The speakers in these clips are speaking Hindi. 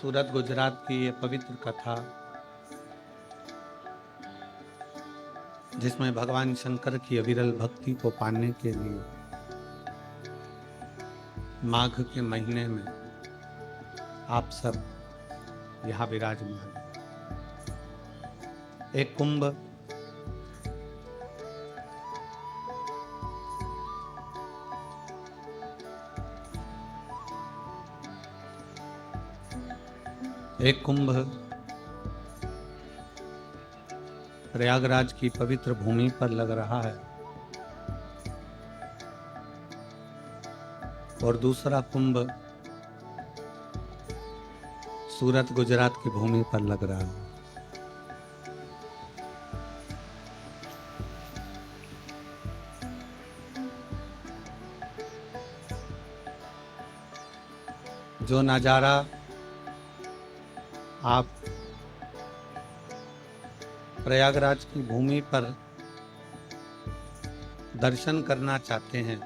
सूरत गुजरात की ये पवित्र कथा, जिसमें भगवान शंकर की अविरल भक्ति को पाने के लिए माघ के महीने में आप सब यहाँ विराजमान। एक कुंभ प्रयागराज की पवित्र भूमि पर लग रहा है और दूसरा कुंभ सूरत गुजरात की भूमि पर लग रहा है। जो नजारा आप प्रयागराज की भूमि पर दर्शन करना चाहते हैं,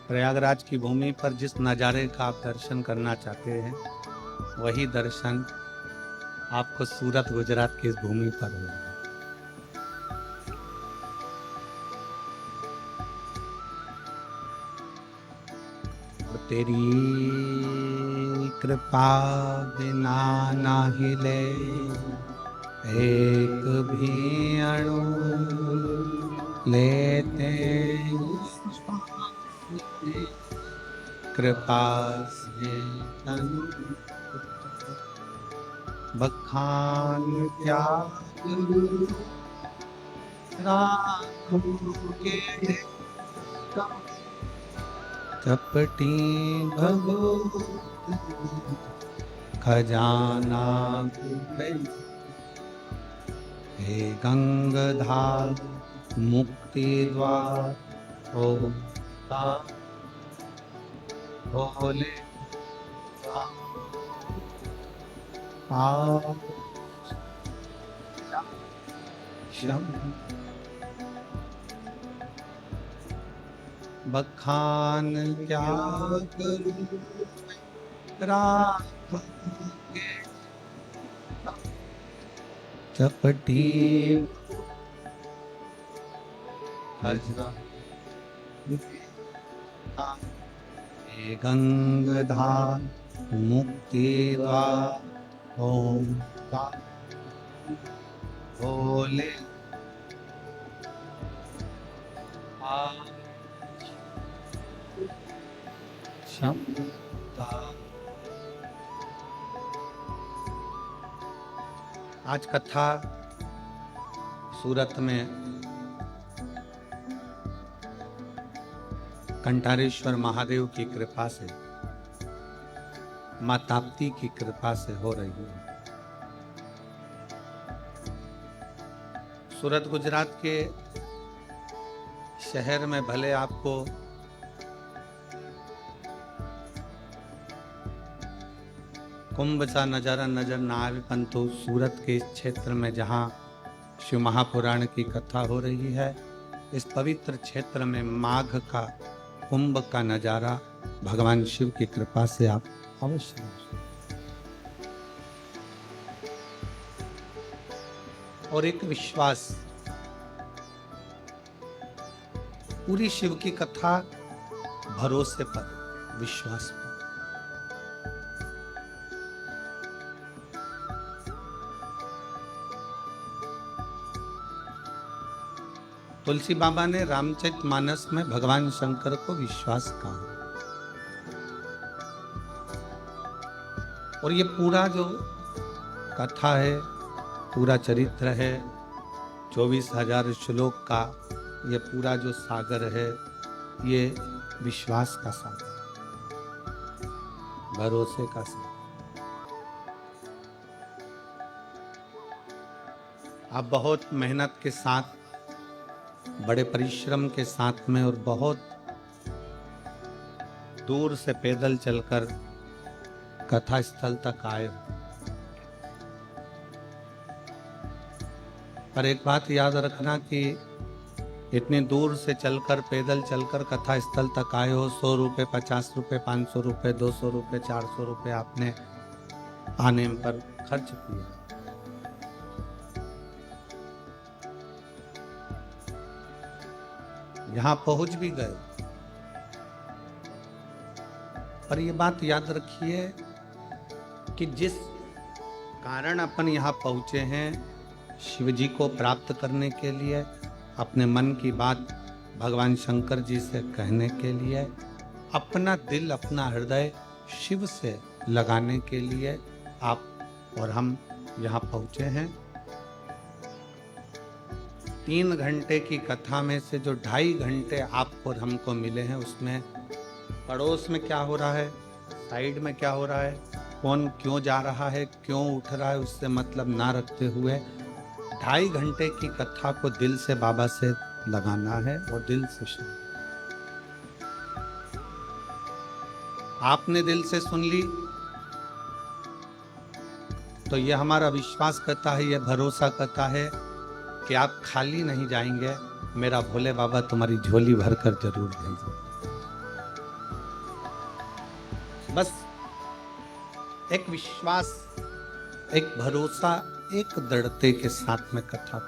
प्रयागराज की भूमि पर जिस नज़ारे का आप दर्शन करना चाहते हैं, वही दर्शन आपको सूरत गुजरात की इस भूमि पर होगा। तेरी कृपा बिना ना हिले एक भी अणु लेते, कृपा से बखान क्या के कपटी भगो खजाना हे गंगाधार मुक्ति द्वार भोले बखान क्या करूं चपटी गंगाधार मुक्ति द्वार ओम भोले आज कथा सूरत में कंठारेश्वर महादेव की कृपा से, मां ताप्ती की कृपा से हो रही है। सूरत गुजरात के शहर में भले आपको कुंभ सा नजारा नजर ना आवे, परंतु सूरत के इस क्षेत्र में जहाँ शिव महापुराण की कथा हो रही है, इस पवित्र क्षेत्र में माघ का कुंभ का नजारा भगवान शिव की कृपा से आप अवश्य। और एक विश्वास, पूरी शिव की कथा भरोसे पर, विश्वास पर। तुलसी बाबा ने रामचरितमानस में भगवान शंकर को विश्वास कहा, और ये पूरा जो कथा है, पूरा चरित्र है, 24,000 श्लोक का ये पूरा जो सागर है, ये विश्वास का सागर, भरोसे का सागर। आप बहुत मेहनत के साथ, बड़े परिश्रम के साथ में और बहुत दूर से पैदल चलकर कथा स्थल तक आए हो, पर एक बात याद रखना कि इतनी दूर से चलकर, पैदल चलकर कथा स्थल तक आए हो, 100 रुपये, 50 रुपये, 500 रुपये, 200 रुपये, 400 रुपये आपने आने पर खर्च किया। यहां पहुंच भी गए, पर यह बात याद रखिए कि जिस कारण अपन यहां पहुंचे हैं, शिव जी को प्राप्त करने के लिए, अपने मन की बात भगवान शंकर जी से कहने के लिए, अपना दिल, अपना हृदय शिव से लगाने के लिए आप और हम यहाँ पहुँचे हैं। 3 घंटे की कथा में से जो 2.5 घंटे आपको और हमको मिले हैं, उसमें पड़ोस में क्या हो रहा है, साइड में क्या हो रहा है, कौन क्यों जा रहा है, क्यों उठ रहा है, उससे मतलब ना रखते हुए 2.5 घंटे की कथा को दिल से बाबा से लगाना है और दिल से सुन। आपने दिल से सुन ली तो ये हमारा विश्वास करता है, ये भरोसा करता है कि आप खाली नहीं जाएंगे, मेरा भोले बाबा तुम्हारी झोली भरकर जरूर भेजेंगे। बस एक विश्वास, एक भरोसा, एक दृढ़ता के साथ में कथा।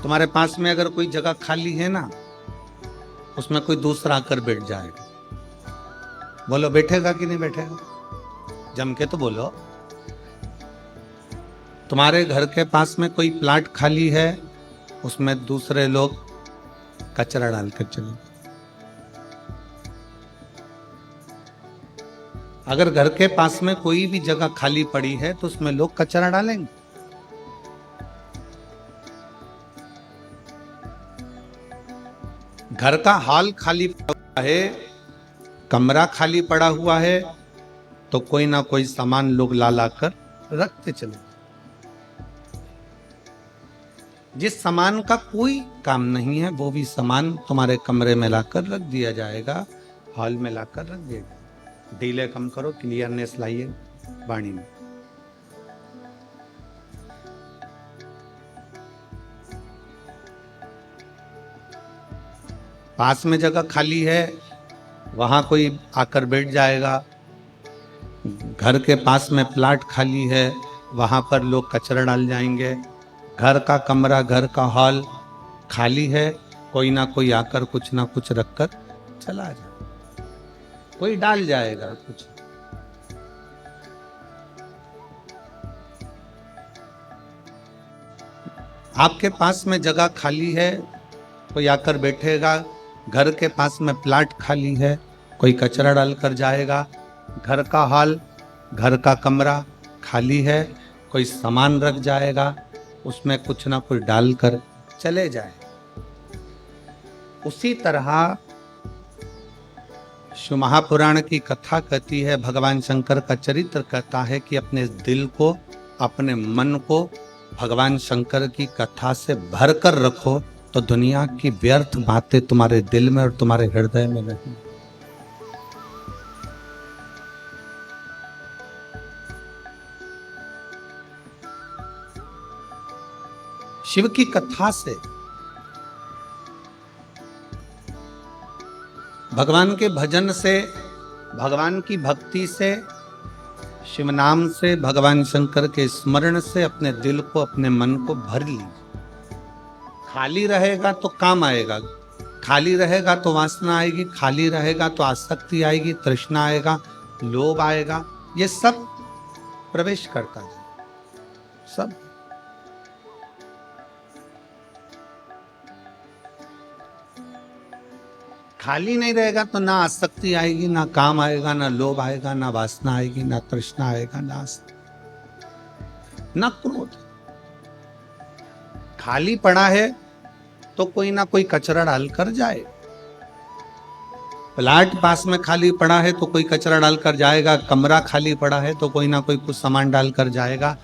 तुम्हारे पास में अगर कोई जगह खाली है ना, उसमें कोई दूसरा आकर बैठ जाएगा, बोलो बैठेगा कि नहीं बैठेगा? जम के तो बोलो। तुम्हारे घर के पास में कोई प्लाट खाली है, उसमें दूसरे लोग कचरा डालकर चले। अगर घर के पास में कोई भी जगह खाली पड़ी है तो उसमें लोग कचरा डालेंगे। घर का हॉल खाली पड़ा हुआ है, कमरा खाली पड़ा हुआ है, तो कोई ना कोई सामान लोग ला लाकर रखते चले। जिस सामान का कोई काम नहीं है, वो भी सामान तुम्हारे कमरे में लाकर रख दिया जाएगा, हॉल में लाकर रख दिया जाएगा। डीले कम करो, क्लियरनेस लाइए वाणी में। पास में जगह खाली है, वहां कोई आकर बैठ जाएगा। घर के पास में प्लाट खाली है, वहां पर लोग कचरा डाल जाएंगे। घर का कमरा, घर का हॉल खाली है, कोई ना कोई आकर कुछ ना कुछ रखकर चला जाए, कोई डाल जाएगा कुछ। आपके पास में जगह खाली है, कोई आकर बैठेगा। घर के पास में प्लाट खाली है, कोई कचरा डालकर जाएगा। घर का हॉल, घर का कमरा खाली है, कोई सामान रख जाएगा, उसमें कुछ ना कुछ डालकर चले जाए। उसी तरह शिव महापुराण की कथा कहती है, भगवान शंकर का चरित्र कहता है कि अपने दिल को, अपने मन को भगवान शंकर की कथा से भर कर रखो, तो दुनिया की व्यर्थ बातें तुम्हारे दिल में और तुम्हारे हृदय में नहीं। शिव की कथा से, भगवान के भजन से, भगवान की भक्ति से, शिव नाम से, भगवान शंकर के स्मरण से अपने दिल को, अपने मन को भर लीजिए। खाली रहेगा तो काम आएगा, खाली रहेगा तो वासना आएगी, खाली रहेगा तो आसक्ति आएगी, तृष्णा आएगा, लोभ आएगा, ये सब प्रवेश करता है, सब। खाली नहीं रहेगा तो ना आसक्ति आएगी, ना काम आएगा, ना लोभ आएगा, ना वासना आएगी, ना तृष्णा आएगा, ना क्रोध। खाली पड़ा है तो कोई ना कोई कचरा डालकर जाए। प्लाट पास में खाली पड़ा है तो कोई कचरा डालकर जाएगा। कमरा खाली पड़ा है तो कोई ना कोई कुछ सामान डालकर जाएगा।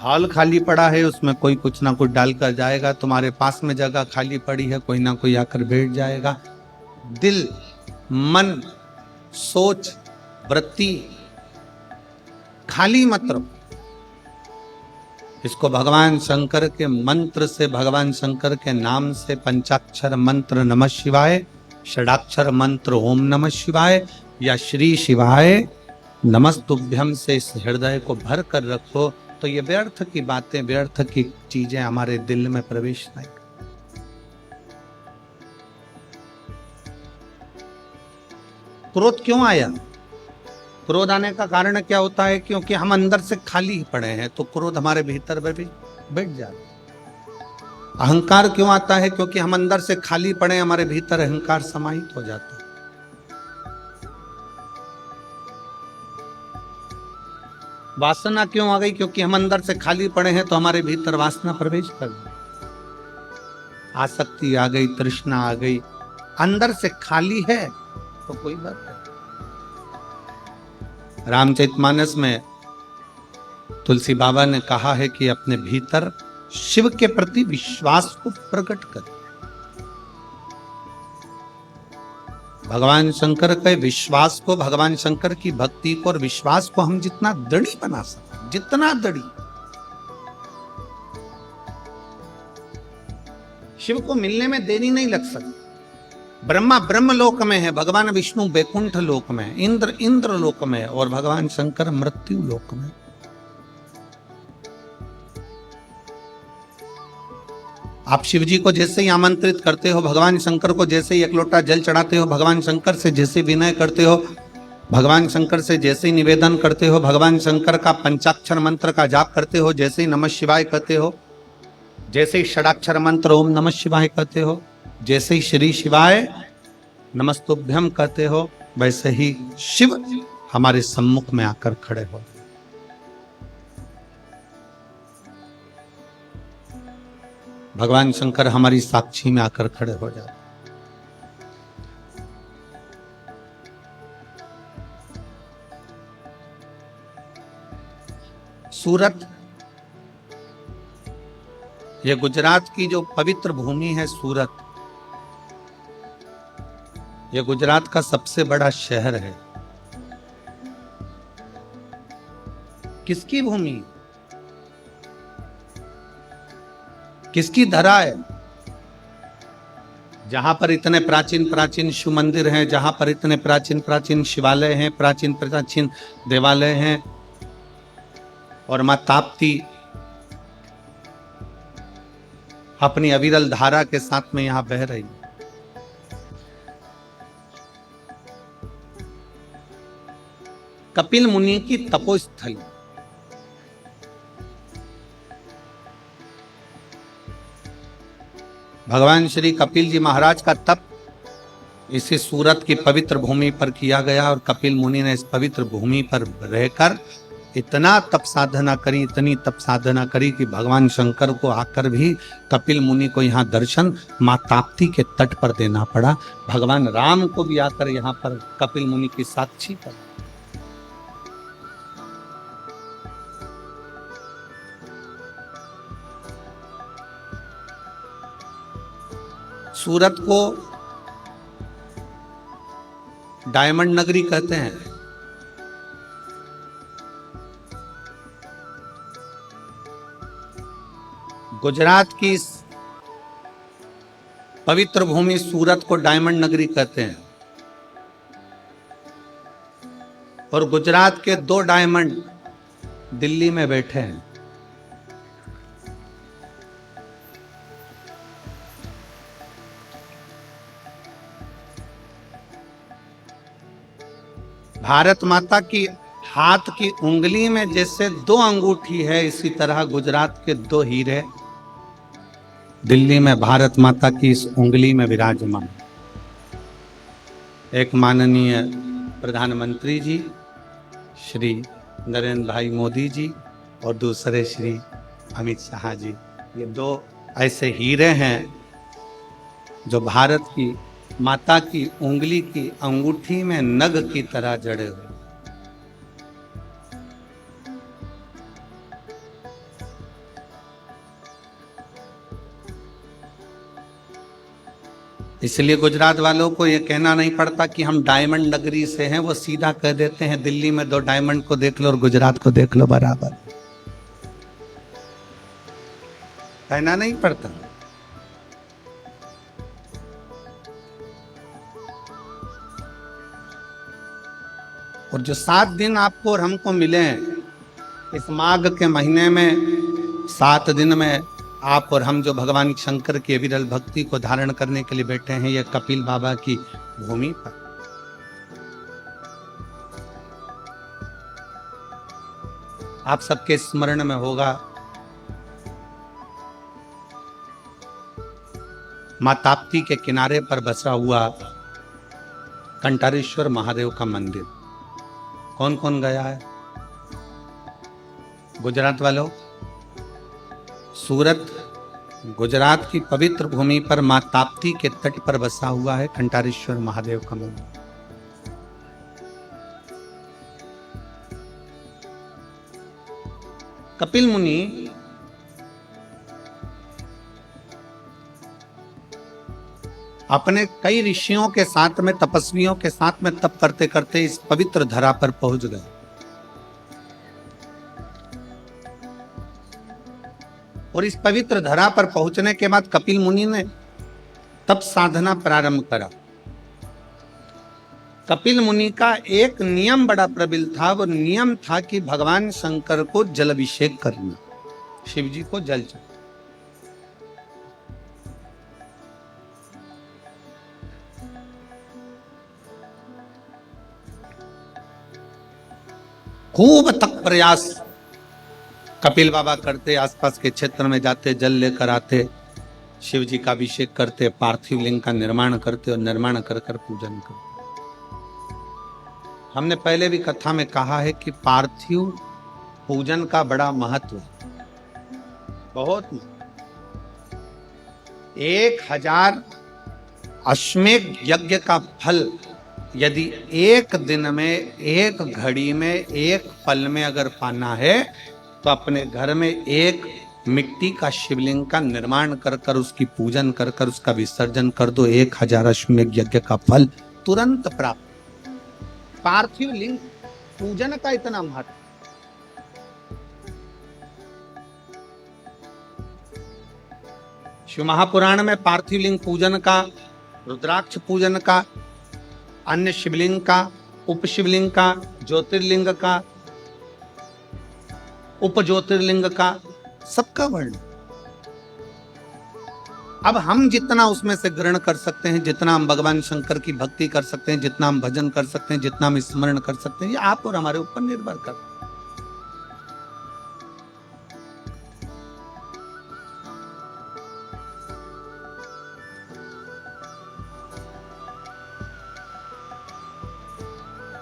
हॉल खाली पड़ा है, उसमें कोई कुछ ना कुछ डालकर जाएगा। तुम्हारे पास में जगह खाली पड़ी है, कोई ना कोई आकर बैठ जाएगा। दिल, मन, सोच, वृत्ति खाली मत रखो। इसको भगवान शंकर के मंत्र से, भगवान शंकर के नाम से, पंचाक्षर मंत्र नमः शिवाय, षडाक्षर मंत्र ओम नमः शिवाय या श्री शिवाय नमस्तुभ्यम से इस हृदय को भर कर रखो, तो ये व्यर्थ की बातें, व्यर्थ की चीजें हमारे दिल में प्रवेश नहीं। क्रोध क्यों आया? क्रोध आने का कारण क्या होता है? क्योंकि हम अंदर से खाली ही पड़े हैं, तो क्रोध हमारे भीतर में भी बैठ जाता है। अहंकार क्यों आता है? क्योंकि हम अंदर से खाली पड़े, हमारे भीतर अहंकार समाहित हो जाता है। वासना क्यों आ गई? क्योंकि हम अंदर से खाली पड़े हैं, तो हमारे भीतर वासना प्रवेश कर गई, आसक्ति आ गई, तृष्णा आ गई। अंदर से खाली है तो कोई बात नहीं। रामचरितमानस में तुलसी बाबा ने कहा है कि अपने भीतर शिव के प्रति विश्वास को प्रकट कर। भगवान शंकर के विश्वास को, भगवान शंकर की भक्ति को और विश्वास को हम जितना दृढ़ बना सकते, जितना दृढ़, शिव को मिलने में देरी नहीं लग सकती। ब्रह्मा ब्रह्म लोक में है, भगवान विष्णु बैकुंठ लोक में, इंद्र इंद्र लोक में, और भगवान शंकर मृत्यु लोक में। आप शिव जी को जैसे ही आमंत्रित करते हो, भगवान शंकर को जैसे ही एक लोटा जल चढ़ाते हो, भगवान शंकर से जैसे विनय करते हो, भगवान शंकर से जैसे ही निवेदन करते हो, भगवान शंकर का पंचाक्षर मंत्र का जाप करते हो, जैसे ही नमः शिवाय कहते हो, जैसे ही षडाक्षर मंत्र ओम नमः शिवाय कहते हो, जैसे ही श्री शिवाय नमस्तुभ्यम कहते हो, वैसे ही शिव हमारे सम्मुख में आकर खड़े हो। भगवान शंकर हमारी साक्षी में आकर खड़े हो जाते। सूरत, ये गुजरात की जो पवित्र भूमि है सूरत, ये गुजरात का सबसे बड़ा शहर है। किसकी भूमि, किसकी धरा है? जहां पर इतने प्राचीन प्राचीन शिव मंदिर हैं, जहां पर इतने प्राचीन प्राचीन शिवालय हैं, प्राचीन प्राचीन देवालय हैं, और मां ताप्ती अपनी अविरल धारा के साथ में यहां बह रही। कपिल मुनि की तपोस्थली, भगवान श्री कपिल जी महाराज का तप इसी सूरत की पवित्र भूमि पर किया गया, और कपिल मुनि ने इस पवित्र भूमि पर रहकर इतना तप साधना करी, इतनी तप साधना करी कि भगवान शंकर को आकर भी कपिल मुनि को यहाँ दर्शन माँ ताप्ती के तट पर देना पड़ा। भगवान राम को भी आकर यहाँ पर कपिल मुनि की साक्षी पर। सूरत को डायमंड नगरी कहते हैं। गुजरात की पवित्र भूमि सूरत को डायमंड नगरी कहते हैं, और गुजरात के 2 डायमंड दिल्ली में बैठे हैं। भारत माता की हाथ की उंगली में जैसे 2 अंगूठी है, इसी तरह गुजरात के 2 हीरे दिल्ली में भारत माता की इस उंगली में विराजमान। एक माननीय प्रधानमंत्री जी श्री नरेंद्र भाई मोदी जी, और दूसरे श्री अमित शाह जी। ये 2 ऐसे हीरे हैं जो भारत की माता की उंगली की अंगूठी में नग की तरह जड़े हुए। इसलिए गुजरात वालों को यह कहना नहीं पड़ता कि हम डायमंड नगरी से हैं, वो सीधा कह देते हैं दिल्ली में 2 डायमंड को देख लो और गुजरात को देख लो बराबर। कहना नहीं पड़ता। और जो 7 दिन आपको और हमको मिले हैं इस माघ के महीने में, 7 दिन में आप और हम जो भगवान शंकर की विरल भक्ति को धारण करने के लिए बैठे हैं, ये कपिल बाबा की भूमि पर। आप सबके स्मरण में होगा मां ताप्ती के किनारे पर बसा हुआ कंटारेश्वर महादेव का मंदिर। कौन कौन गया है? गुजरात वालों, सूरत गुजरात की पवित्र भूमि पर मां ताप्ती के तट पर बसा हुआ है कंटारेश्वर महादेव का मंदिर। कपिल मुनि अपने कई ऋषियों के साथ में, तपस्वियों के साथ में तप करते करते इस पवित्र धरा पर पहुंच गए। और इस पवित्र धरा पर पहुंचने के बाद कपिल मुनि ने तप साधना प्रारंभ करा। कपिल मुनि का एक नियम बड़ा प्रबल था। वो नियम था कि भगवान शंकर को जलाभिषेक करना, शिव जी को जल चढ़ाना। खूब तक प्रयास कपिल बाबा करते, आसपास के क्षेत्र में जाते, जल लेकर आते, शिव जी का अभिषेक करते, पार्थिव लिंग का निर्माण करते और निर्माण कर कर पूजन करते। हमने पहले भी कथा में कहा है कि पार्थिव पूजन का बड़ा महत्व है, बहुत। 1000 अश्वमेध यज्ञ का फल यदि एक दिन में, एक घड़ी में, एक पल में अगर पाना है तो अपने घर में एक मिट्टी का शिवलिंग का निर्माण कर कर उसकी पूजन कर कर उसका विसर्जन कर दो। 1000 अश्वमेध यज्ञ का फल तुरंत प्राप्त। पार्थिव लिंग पूजन का इतना महत्व। शिव महापुराण में पार्थिव लिंग पूजन का, रुद्राक्ष पूजन का, अन्य शिवलिंग का, उप शिवलिंग का, ज्योतिर्लिंग का, उप ज्योतिर्लिंग का, सबका वर्णन। अब हम जितना उसमें से ग्रहण कर सकते हैं, जितना हम भगवान शंकर की भक्ति कर सकते हैं, जितना हम भजन कर सकते हैं, जितना हम स्मरण कर सकते हैं, ये आप और हमारे ऊपर निर्भर करता है।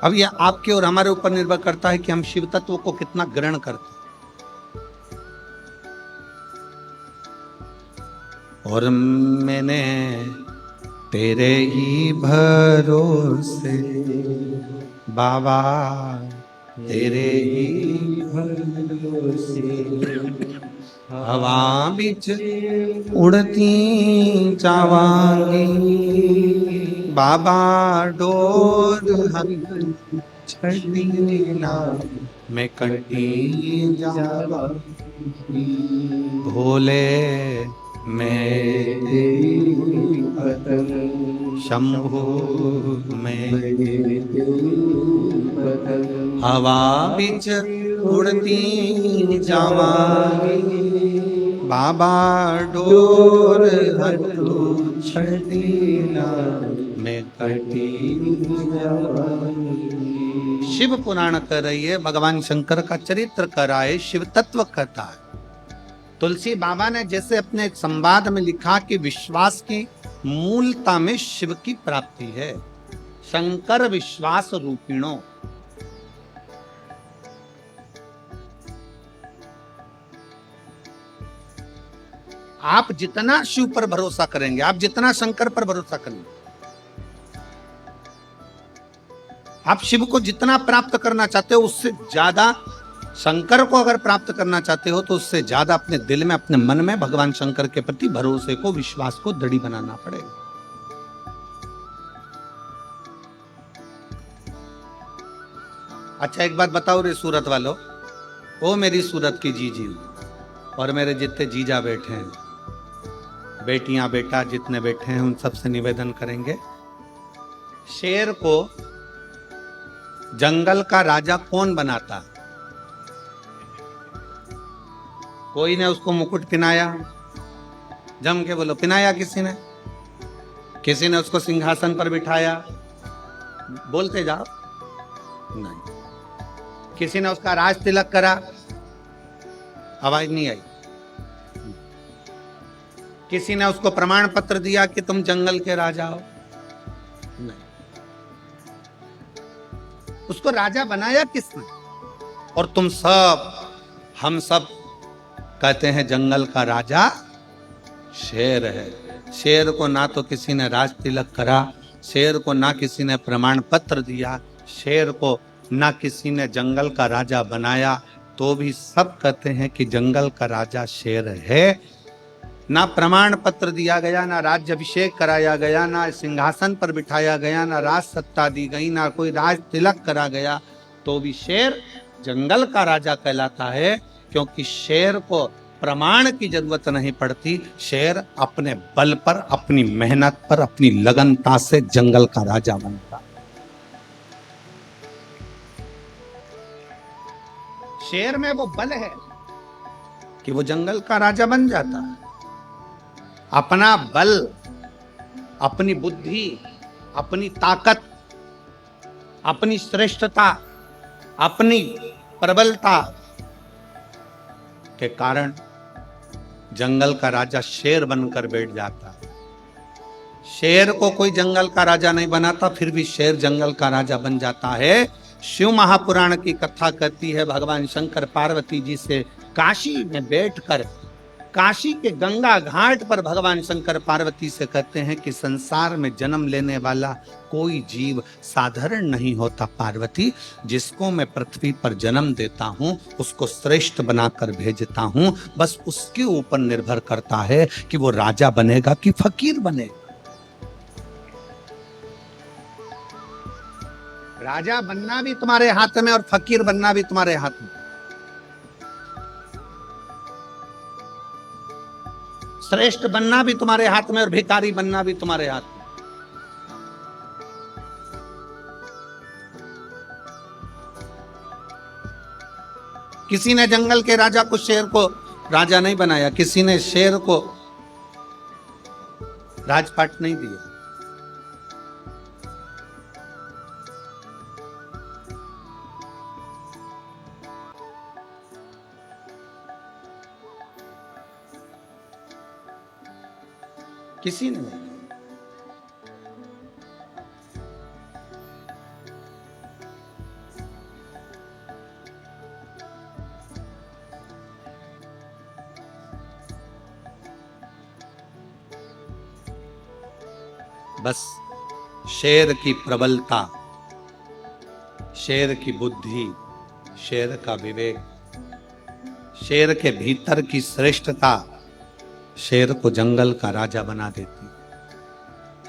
अब यह आपके और हमारे ऊपर निर्भर करता है कि हम शिव तत्व को कितना ग्रहण करते हैं। और मैंने तेरे ही भरोसे बाबा, तेरे ही भरोसे हवा बिच उड़ती चावांगी बाबा, डोर हम छड़ीना मैं कटी जावा, भोले मैं शंभु में हवा बिच उड़ती जावांगी बाबा, डोर हटू छड़ीना मैं कटी जावांगी। शिव पुराण कर रही है, भगवान शंकर का चरित्र कर रहा है, शिव तत्व कथा है। तुलसी बाबा ने जैसे अपने एक संवाद में लिखा कि विश्वास की मूलता में शिव की प्राप्ति है। शंकर विश्वास रूपिणो। आप जितना शिव पर भरोसा करेंगे, आप जितना शंकर पर भरोसा करेंगे, आप शिव को जितना प्राप्त करना चाहते हो उससे ज्यादा, शंकर को अगर प्राप्त करना चाहते हो तो उससे ज्यादा अपने दिल में, अपने मन में भगवान शंकर के प्रति भरोसे को, विश्वास को दृढ़ बनाना पड़ेगा। अच्छा एक बात बताओ रे सूरत वालों, ओ मेरी सूरत की जीजी और मेरे जितने जीजा बैठे हैं, बेटियां बेटा जितने बैठे हैं उन सबसे निवेदन करेंगे, शेर को जंगल का राजा कौन बनाता? कोई ने उसको मुकुट पहनाया? जम के बोलो, पहनाया किसी ने? किसी ने उसको सिंहासन पर बिठाया? बोलते जाओ। नहीं। किसी ने उसका राज तिलक करा? आवाज नहीं आई। किसी ने उसको प्रमाण पत्र दिया कि तुम जंगल के राजा हो? नहीं। उसको राजा बनाया किसने? और तुम सब, हम सब कहते हैं जंगल का राजा शेर है। शेर को ना तो किसी ने राज तिलक करा, शेर को ना किसी ने प्रमाण पत्र दिया, शेर को ना किसी ने जंगल का राजा बनाया, तो भी सब कहते हैं कि जंगल का राजा शेर है। ना प्रमाण पत्र दिया गया, ना राज्याभिषेक कराया गया, ना सिंहासन पर बिठाया गया, ना राज सत्ता दी गई, ना कोई राज तिलक करा गया, तो भी शेर जंगल का राजा कहलाता है। क्योंकि शेर को प्रमाण की जरूरत नहीं पड़ती, शेर अपने बल पर, अपनी मेहनत पर, अपनी लगनता से जंगल का राजा बनता। शेर में वो बल है कि वो जंगल का राजा बन जाता है। अपना बल, अपनी बुद्धि, अपनी ताकत, अपनी श्रेष्ठता, अपनी प्रबलता के कारण जंगल का राजा शेर बनकर बैठ जाता है। शेर को कोई जंगल का राजा नहीं बनाता, फिर भी शेर जंगल का राजा बन जाता है। शिव महापुराण की कथा कहती है, भगवान शंकर पार्वती जी से काशी में बैठकर, काशी के गंगा घाट पर भगवान शंकर पार्वती से कहते हैं कि संसार में जन्म लेने वाला कोई जीव साधारण नहीं होता पार्वती। जिसको मैं पृथ्वी पर जन्म देता हूं उसको श्रेष्ठ बनाकर भेजता हूं, बस उसके ऊपर निर्भर करता है कि वो राजा बनेगा कि फकीर बनेगा। राजा बनना भी तुम्हारे हाथ में और फकीर बनना भी तुम्हारे हाथ में। श्रेष्ठ बनना भी तुम्हारे हाथ में और भिखारी बनना भी तुम्हारे हाथ में। किसी ने जंगल के राजा को, शेर को राजा नहीं बनाया, किसी ने शेर को राजपाट नहीं दिया। किसी ने नहीं। बस शेर की प्रबलता, शेर की बुद्धि, शेर का विवेक, शेर के भीतर की श्रेष्ठता शेर को जंगल का राजा बना देती।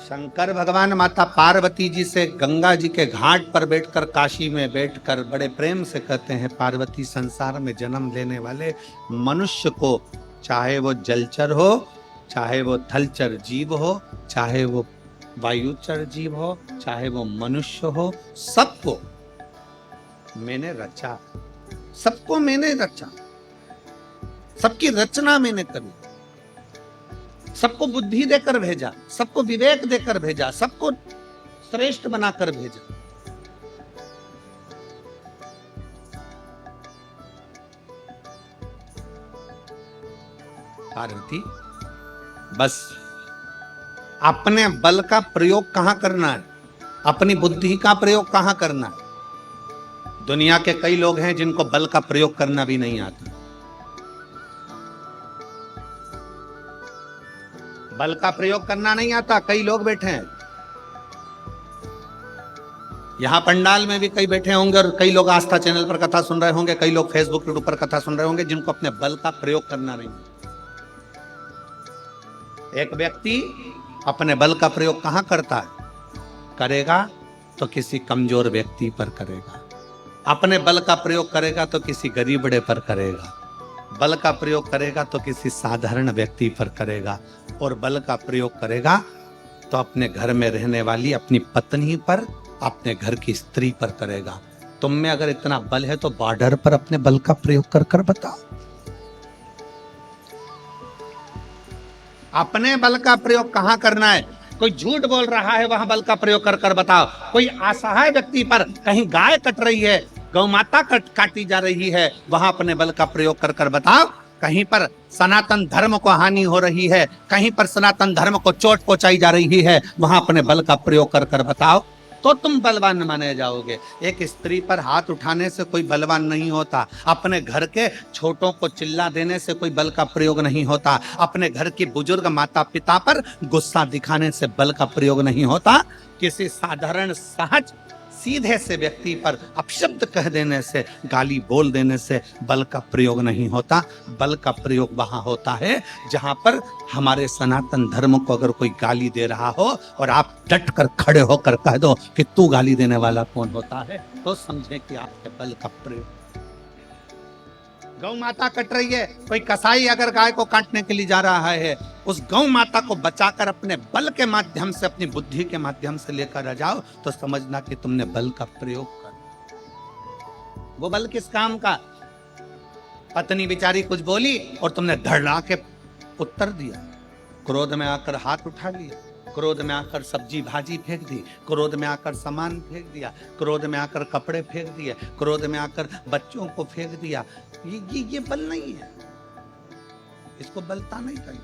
शंकर भगवान माता पार्वती जी से गंगा जी के घाट पर बैठकर, काशी में बैठकर बड़े प्रेम से कहते हैं, पार्वती संसार में जन्म लेने वाले मनुष्य को, चाहे वो जलचर हो, चाहे वो थलचर जीव हो, चाहे वो वायुचर जीव हो, चाहे वो मनुष्य हो, सबको मैंने रचा, सबको मैंने रचा, सबकी रचना मैंने करी, सबको बुद्धि देकर भेजा, सबको विवेक देकर भेजा, सबको श्रेष्ठ बनाकर भेजा। पार्वती, बस अपने बल का प्रयोग कहां करना है, अपनी बुद्धि का प्रयोग कहां करना है। दुनिया के कई लोग हैं जिनको बल का प्रयोग करना भी नहीं आता। बल का प्रयोग करना नहीं आता, कई लोग बैठे हैं यहां पंडाल में भी, कई बैठे होंगे, और कई लोग आस्था चैनल पर कथा सुन रहे होंगे, कई लोग फेसबुक यूट्यूब पर कथा सुन रहे होंगे, जिनको अपने बल का प्रयोग करना नहीं। एक व्यक्ति अपने बल का प्रयोग कहां करता है? करेगा तो किसी कमजोर व्यक्ति पर करेगा, अपने बल का प्रयोग करेगा तो किसी गरीबड़े पर करेगा। बल का प्रयोग करेगा तो किसी साधारण व्यक्ति पर करेगा, और बल का प्रयोग करेगा तो अपने घर में रहने वाली अपनी पत्नी पर, अपने घर की स्त्री पर करेगा। तुम में अगर इतना बल है तो बॉर्डर पर अपने बल का प्रयोग कर कर बताओ। अपने बल का प्रयोग कहां करना है? कोई झूठ बोल रहा है वहां बल का प्रयोग कर कर बताओ। कोई असहाय व्यक्ति पर, कहीं गाय कट रही है, गौ माता काटी जा रही है, वहां अपने बल का प्रयोग कर कर बताओ। कहीं पर सनातन धर्म को हानि हो रही है, कहीं पर सनातन धर्म को चोट पहुंचाई जा रही है, वहां अपने बल का प्रयोग कर कर बताओ, तो तुम बलवान माने जाओगे। एक स्त्री पर हाथ उठाने से कोई बलवान नहीं होता, अपने घर के छोटों को चिल्ला देने से कोई बल का प्रयोग नहीं होता, अपने घर की बुजुर्ग माता पिता पर गुस्सा दिखाने से बल का प्रयोग नहीं होता, किसी साधारण सहज सीधे से व्यक्ति पर अपशब्द कह देने से, गाली बोल देने से बल का प्रयोग नहीं होता। बल का प्रयोग वहां होता है जहां पर हमारे सनातन धर्म को अगर कोई गाली दे रहा हो और आप डट कर खड़े होकर कह दो कि तू गाली देने वाला कौन होता है, तो समझे कि आपके बल का प्रयोग। गौ माता कट रही है, कोई कसाई अगर गाय को काटने के लिए जा रहा है, उस गौ माता को बचाकर अपने बल के माध्यम से, अपनी बुद्धि के माध्यम से लेकर आ जाओ, तो समझना कि तुमने बल का प्रयोग कर। वो बल किस काम का? पत्नी बेचारी कुछ बोली और तुमने धड़ला के उत्तर दिया, क्रोध में आकर हाथ उठा लिया, क्रोध में आकर सब्जी भाजी फेंक दी, क्रोध में आकर सामान फेंक दिया, क्रोध में आकर कपड़े फेंक दिए, क्रोध में आकर बच्चों को फेंक दिया। ये बल नहीं है, इसको बलता नहीं कहीं।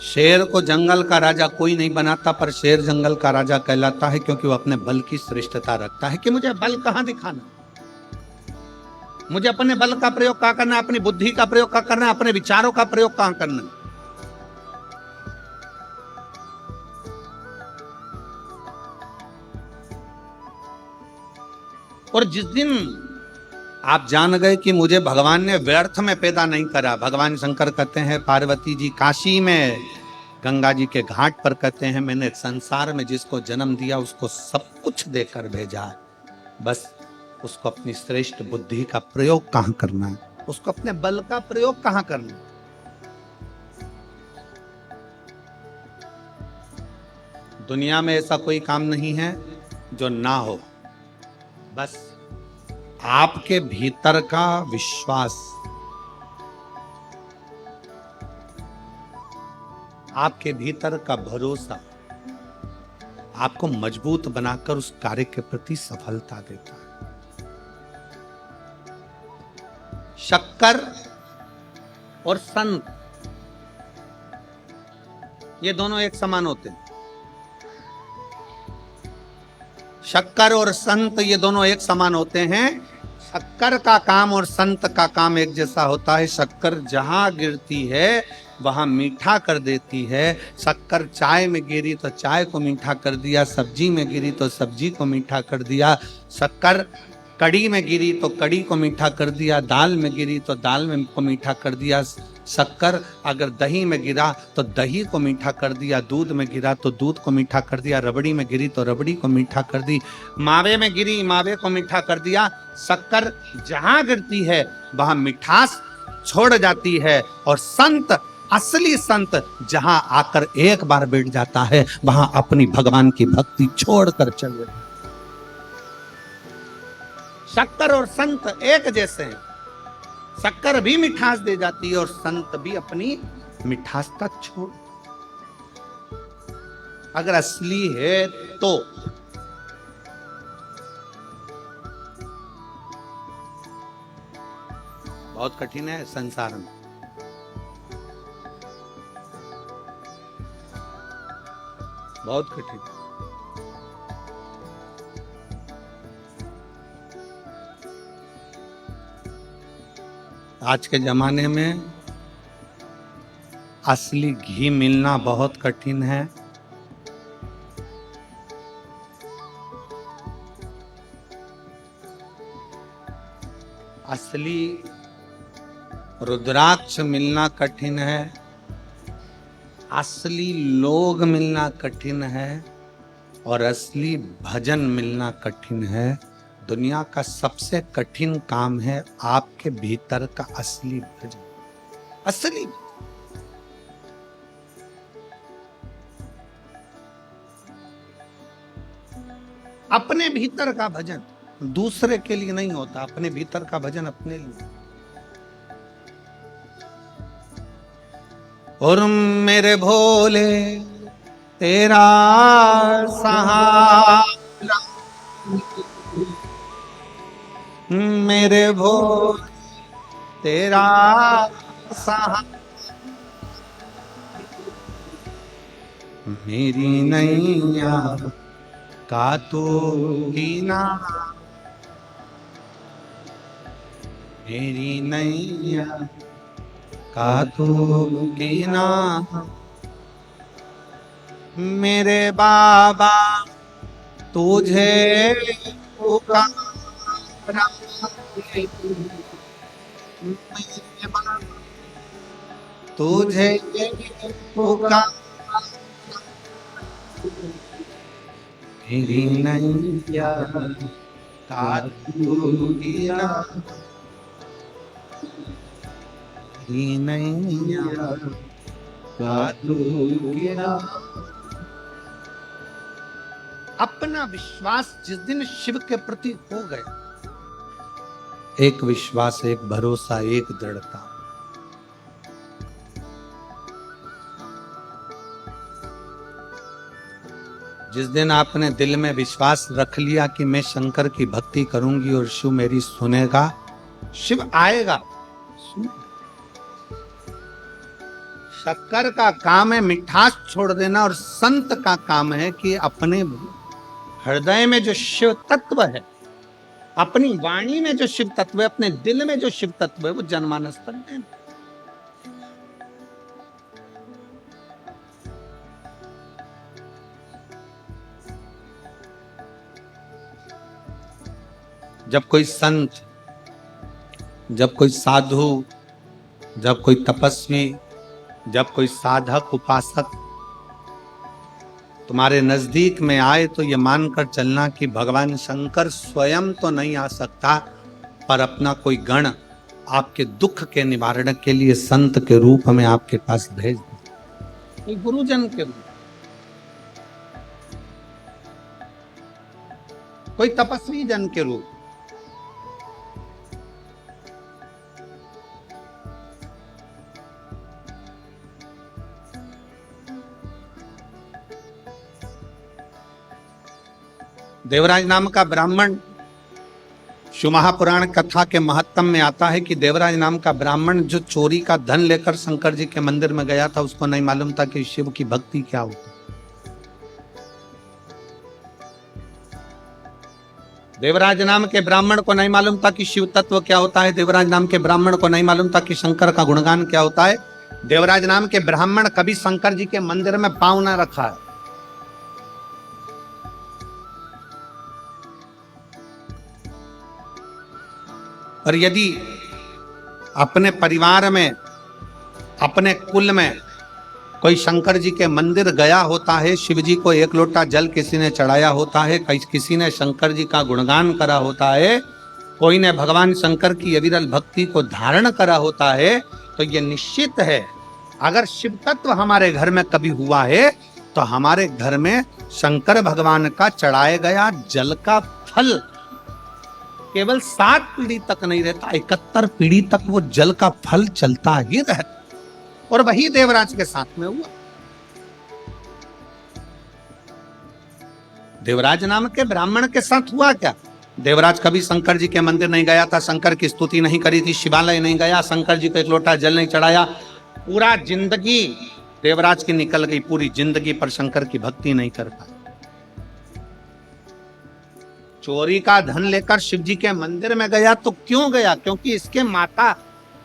शेर को जंगल का राजा कोई नहीं बनाता, पर शेर जंगल का राजा कहलाता है क्योंकि वो अपने बल की श्रेष्ठता रखता है कि मुझे बल कहां दिखाना, मुझे अपने बल का प्रयोग कहां करना, अपनी बुद्धि का प्रयोग कहां करना, अपने विचारों का प्रयोग कहां करना। और जिस दिन आप जान गए कि मुझे भगवान ने व्यर्थ में पैदा नहीं करा, भगवान शंकर कहते हैं, पार्वती जी काशी में गंगा जी के घाट पर कहते हैं, मैंने संसार में जिसको जन्म दिया उसको सब कुछ देकर भेजा है, बस उसको अपनी श्रेष्ठ बुद्धि का प्रयोग कहां करना है, उसको अपने बल का प्रयोग कहां करना है। दुनिया में ऐसा कोई काम नहीं है जो ना हो, बस आपके भीतर का विश्वास, आपके भीतर का भरोसा आपको मजबूत बनाकर उस कार्य के प्रति सफलता देता है। शक्कर और संत ये दोनों एक समान होते हैं। शक्कर और संत ये दोनों एक समान होते हैं। शक्कर का काम और संत का काम एक जैसा होता है। शक्कर जहां गिरती है वहां मीठा कर देती है। शक्कर चाय में गिरी तो चाय को मीठा कर दिया, सब्जी में गिरी तो सब्जी को मीठा कर दिया। शक्कर कड़ी में गिरी तो कड़ी को मीठा कर दिया, दाल में गिरी तो दाल में को मीठा कर दिया। शक्कर अगर दही में गिरा तो दही को मीठा कर दिया, दूध में गिरा तो दूध को मीठा कर दिया, रबड़ी में गिरी तो रबड़ी को मीठा कर दी, मावे में गिरी मावे को मीठा कर दिया। शक्कर जहां गिरती है वहां मिठास छोड़ जाती है, और संत, असली संत जहां आकर एक बार बैठ जाता है वहां अपनी भगवान की भक्ति छोड़कर चल जाता है। शक्कर और संत एक जैसे हैं। शक्कर भी मिठास दे जाती है और संत भी अपनी मिठास का छोड़, अगर असली है तो। बहुत कठिन है संसार में, बहुत कठिन। आज के जमाने में असली घी मिलना बहुत कठिन है। असली रुद्राक्ष मिलना कठिन है, असली लोग मिलना कठिन है, और असली भजन मिलना कठिन है। दुनिया का सबसे कठिन काम है आपके भीतर का असली भजन, असली। अपने भीतर का भजन दूसरे के लिए नहीं होता, अपने भीतर का भजन अपने लिए। और मेरे भोले तेरा सहारा, मेरे भोले तेरा सहारा, मेरी नैया का तो किनारा, मेरी नैया का तो किनारा। मेरे बाबा तुझे पुकारा, मेरे बाबा तुझे पुकारा, मेरी नैया का तू किनारा, मेरी नैया का तू किनारा। अपना विश्वास जिस दिन शिव के प्रति हो गया, एक विश्वास, एक भरोसा, एक दृढ़ता, जिस दिन आपने दिल में विश्वास रख लिया कि मैं शंकर की भक्ति करूंगी और शिव मेरी सुनेगा, शिव आएगा। शक्कर का काम है मिठास छोड़ देना, और संत का काम है कि अपने हृदय में जो शिव तत्व है, अपनी वाणी में जो शिव तत्व है, अपने दिल में जो शिव तत्व है, वो जनमानस तक देना। जब कोई संत, जब कोई साधु, जब कोई तपस्वी, जब कोई साधक उपासक तुम्हारे नजदीक में आए, तो ये मानकर चलना कि भगवान शंकर स्वयं तो नहीं आ सकता, पर अपना कोई गण आपके दुख के निवारण के लिए संत के रूप में आपके पास भेज दे, कोई गुरुजन के रूप, कोई तपस्वी जन के रूप। देवराज नाम का ब्राह्मण, शिव महापुराण कथा के महत्तम में आता है कि देवराज नाम का ब्राह्मण जो चोरी का धन लेकर शंकर जी के मंदिर में गया था, उसको नहीं मालूम था कि शिव की भक्ति क्या होती। देवराज नाम के ब्राह्मण को नहीं मालूम था कि शिव तत्व क्या होता है। देवराज नाम के ब्राह्मण को नहीं मालूम था कि शंकर का गुणगान क्या होता है। देवराज नाम के ब्राह्मण कभी शंकर जी के मंदिर में पांव ना रखा है। और यदि अपने परिवार में, अपने कुल में कोई शंकर जी के मंदिर गया होता है, शिव जी को एक लोटा जल किसी ने चढ़ाया होता है, किसी ने शंकर जी का गुणगान करा होता है, कोई ने भगवान शंकर की अविरल भक्ति को धारण करा होता है, तो ये निश्चित है अगर शिव तत्व हमारे घर में कभी हुआ है, तो हमारे घर में शंकर भगवान का चढ़ाए गया जल का फल केवल 7 पीढ़ी तक नहीं रहता, 71 पीढ़ी तक वो जल का फल चलता ही रहता। और वही देवराज के साथ में हुआ। देवराज नाम के ब्राह्मण के साथ हुआ क्या? देवराज कभी शंकर जी के मंदिर नहीं गया था, शंकर की स्तुति नहीं करी थी, शिवालय नहीं गया, शंकर जी को एक लोटा जल नहीं चढ़ाया। पूरा जिंदगी देवराज की निकल गई, पूरी जिंदगी पर शंकर की भक्ति नहीं कर पाया। चोरी का धन लेकर शिव जी के मंदिर में गया तो क्यों गया? क्योंकि इसके माता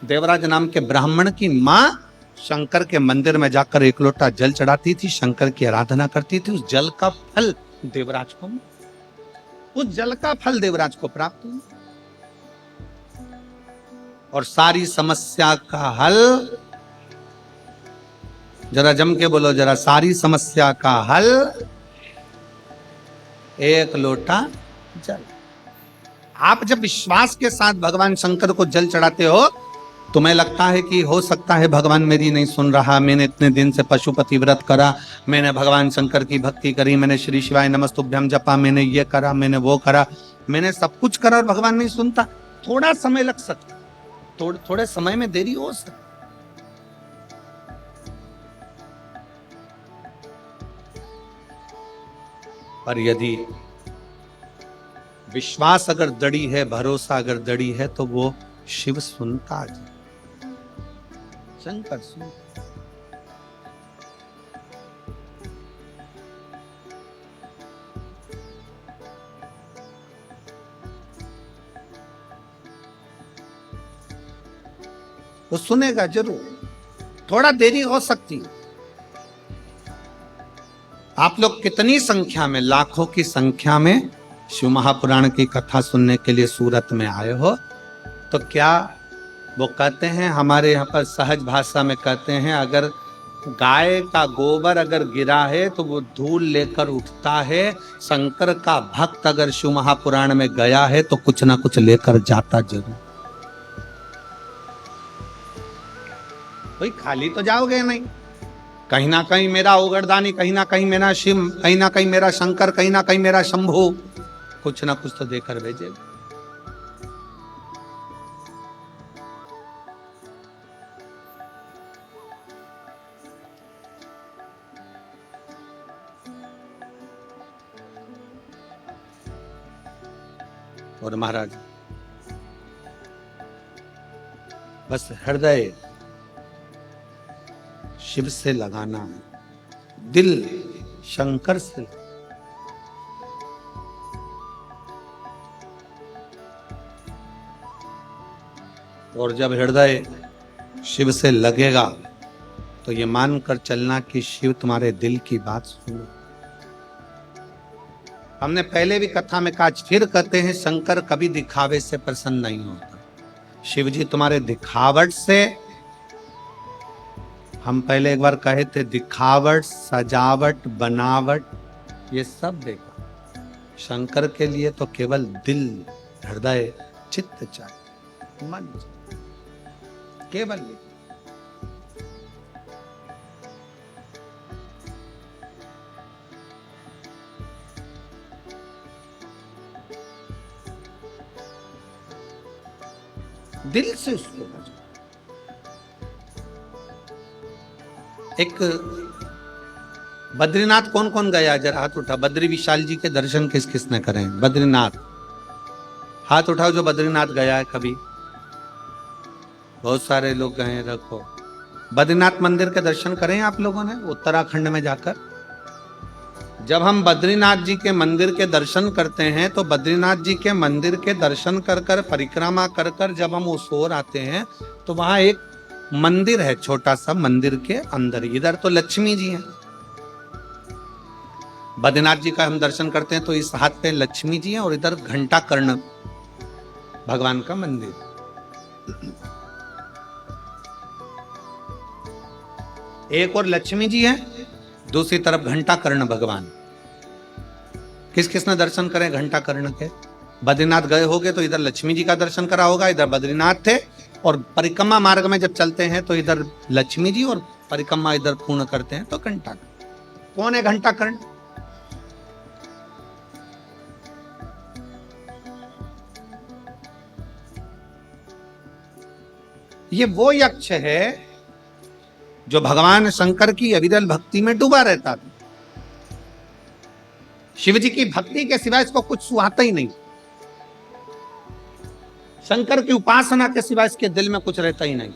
देवराज नाम के ब्राह्मण की मां शंकर के मंदिर में जाकर एक लोटा जल चढ़ाती थी, शंकर की आराधना करती थी। उस जल का फल देवराज को, उस जल का फल देवराज को प्राप्त हुआ। और सारी समस्या का हल, जरा जम के बोलो जरा, सारी समस्या का हल एक लोटा जल। आप जब विश्वास के साथ भगवान शंकर को जल चढ़ाते हो, तुम्हें लगता है कि हो सकता है भगवान मेरी नहीं सुन रहा, मैंने इतने दिन से पशुपति व्रत करा, मैंने भगवान शंकर की भक्ति करी, मैंने श्री शिवाय नमस्तुभ्यम जपा, मैंने ये करा, मैंने वो करा, मैंने सब कुछ करा और भगवान नहीं सुनता। थोड़ा समय लग सकता, थोड़े समय में देरी हो सकती, पर यदि विश्वास अगर दृढ़ है, भरोसा अगर दृढ़ है, तो वो शिव सुनता है, शंकर सुनता। वो सुनेगा जरूर, थोड़ा देरी हो सकती है। आप लोग कितनी संख्या में, लाखों की संख्या में शिव महापुराण की कथा सुनने के लिए सूरत में आए हो, तो क्या वो कहते हैं, हमारे यहाँ पर सहज भाषा में कहते हैं, अगर गाय का गोबर अगर गिरा है तो वो धूल लेकर उठता है, शंकर का भक्त अगर शिव महापुराण में गया है तो कुछ ना कुछ लेकर जाता जरूर। कोई खाली तो जाओगे नहीं, कहीं ना कहीं मेरा उगरदानी, कहीं ना कहीं मेरा शिव, कहीं ना कहीं मेरा शंकर, कहीं ना कहीं मेरा शंभू, कुछ ना कुछ तो देकर भेजेगा। और महाराज बस हृदय शिव से लगाना है, दिल शंकर से। और जब हृदय शिव से लगेगा तो ये मानकर चलना कि शिव तुम्हारे दिल की बात सुनो। हमने पहले भी कथा में कहा, फिर कहते हैं, शंकर कभी दिखावे से प्रसन्न नहीं होता। शिव जी तुम्हारे दिखावट से, हम पहले एक बार कहे थे, दिखावट, सजावट, बनावट, ये सब देखा। शंकर के लिए तो केवल दिल, हृदय, चित्त चाहिए, मन चाहिए, केवल ये। दिल से उसको बचा। एक बद्रीनाथ कौन कौन गया, जरा हाथ उठा। बद्री विशाल जी के दर्शन किस किसने करे? बद्रीनाथ, हाथ उठाओ जो बद्रीनाथ गया है कभी। बहुत सारे लोग गए हैं, रखो। बद्रीनाथ मंदिर के दर्शन करें आप लोगों ने उत्तराखंड में जाकर? जब हम बद्रीनाथ जी के मंदिर के दर्शन करते हैं तो बद्रीनाथ जी के मंदिर के दर्शन कर कर, परिक्रमा कर कर जब हम उस ओर आते हैं तो वहां एक मंदिर है, छोटा सा, मंदिर के अंदर इधर तो लक्ष्मी जी हैं। बद्रीनाथ जी का हम दर्शन करते हैं तो इस हाथ पे लक्ष्मी जी हैं और इधर घंटा कर्ण भगवान का मंदिर। एक और लक्ष्मी जी है, दूसरी तरफ घंटा कर्ण भगवान। किस किसने दर्शन करें घंटा कर्ण के? बद्रीनाथ गए होगे तो इधर लक्ष्मी जी का दर्शन करा होगा, इधर बद्रीनाथ थे, और परिक्रमा मार्ग में जब चलते हैं तो इधर लक्ष्मी जी और परिक्रमा इधर पूर्ण करते हैं तो घंटा कर्ण। कौन है घंटा कर्ण? ये वो यक्ष है जो भगवान शंकर की अविरल भक्ति में डूबा रहता था। शिव जी की भक्ति के सिवाय इसको कुछ सुहाता ही नहीं, शंकर की उपासना के सिवाय इसके दिल में कुछ रहता ही नहीं।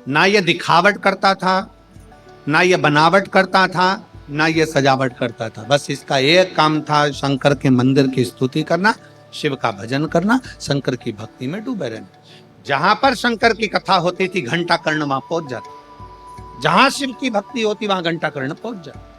ना ये दिखावट करता था, ना ये बनावट करता था, ना ये सजावट करता था। बस इसका एक काम था, शंकर के मंदिर की स्तुति करना, शिव का भजन करना, शंकर की भक्ति में डूबे रहना। जहां पर शंकर की कथा होती थी घंटा कर्ण वहां पहुंच जाता, जहां शिव की भक्ति होती वहां घंटा कर्ण पहुंच जाता।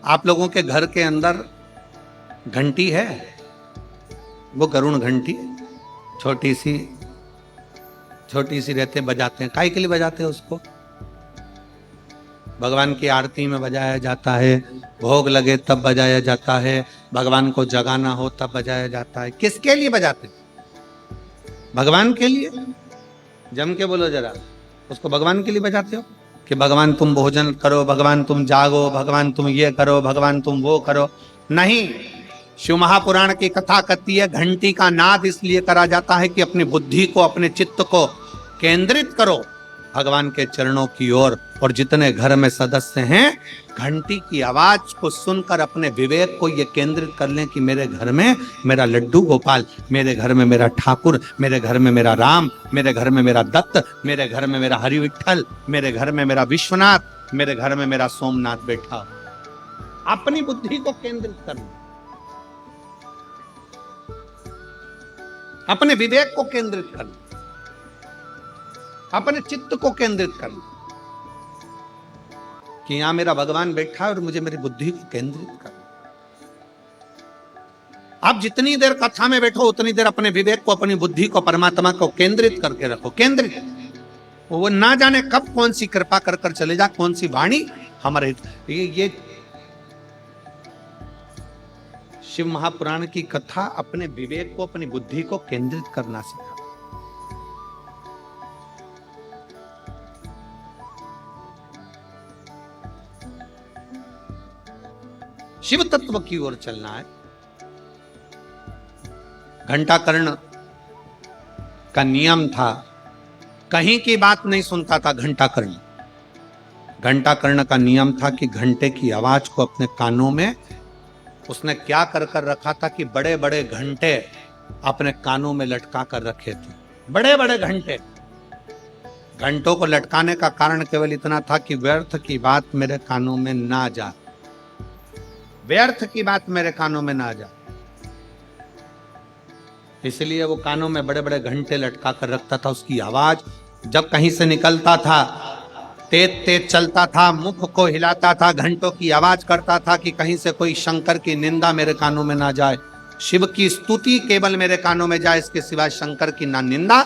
आप लोगों के घर के अंदर घंटी है, वो गरुण घंटी छोटी सी रहते, बजाते हैं। काहे के लिए बजाते हैं उसको? भगवान की आरती में बजाया जाता है, भोग लगे तब बजाया जाता है, भगवान को जगाना हो तब बजाया जाता है। किसके लिए बजाते? भगवान के लिए। जम के बोलो जरा, उसको भगवान के लिए बजाते हो कि भगवान तुम भोजन करो, भगवान तुम जागो, भगवान तुम ये करो, भगवान तुम वो करो? नहीं। शिव महापुराण की कथा कहती है घंटी का नाद इसलिए करा जाता है कि अपनी बुद्धि को, अपने चित्त को केंद्रित करो भगवान के चरणों की ओर। और जितने घर में सदस्य हैं, घंटी की आवाज को सुनकर अपने विवेक को ये केंद्रित कर लें कि मेरे घर में मेरा लड्डू गोपाल, मेरे घर में मेरा ठाकुर, मेरे घर में मेरा राम, मेरे घर में मेरा दत्त, मेरे घर में मेरा हरि विठल, मेरे घर में मेरा विश्वनाथ, मेरे घर में मेरा सोमनाथ बैठा। अपनी बुद्धि को केंद्रित करना, अपने विवेक को केंद्रित करना, अपने चित्त को केंद्रित करना कि यहां मेरा भगवान बैठा है और मुझे मेरी बुद्धि को केंद्रित करना। आप जितनी देर कथा में बैठो उतनी देर अपने विवेक को, अपनी बुद्धि को, परमात्मा को केंद्रित करके रखो। केंद्रित, वो ना जाने कब कौन सी कृपा कर कर चले जा, कौन सी वाणी हमारे ये शिव महापुराण की कथा अपने विवेक को, अपनी बुद्धि को केंद्रित करना सिखा। शिव तत्व की ओर चलना है। घंटाकर्ण का नियम था, कहीं की बात नहीं सुनता था घंटाकर्ण। घंटाकर्ण का नियम था कि घंटे की आवाज को अपने कानों में उसने क्या कर कर रखा था कि बड़े बड़े घंटे अपने कानों में लटका कर रखे थे। बड़े बड़े घंटे। घंटों को लटकाने का कारण केवल इतना था कि व्यर्थ की बात मेरे कानों में ना जाए, व्यर्थ की बात मेरे कानों में ना जाए, इसलिए वो कानों में बड़े बड़े घंटे लटका कर रखता था। उसकी आवाज जब कहीं से निकलता था, तेज तेज चलता था, मुख को हिलाता था, घंटों की आवाज करता था कि कहीं से कोई शंकर की निंदा मेरे कानों में ना जाए, शिव की स्तुति केवल मेरे कानों में जाए, इसके सिवाय शंकर की ना निंदा,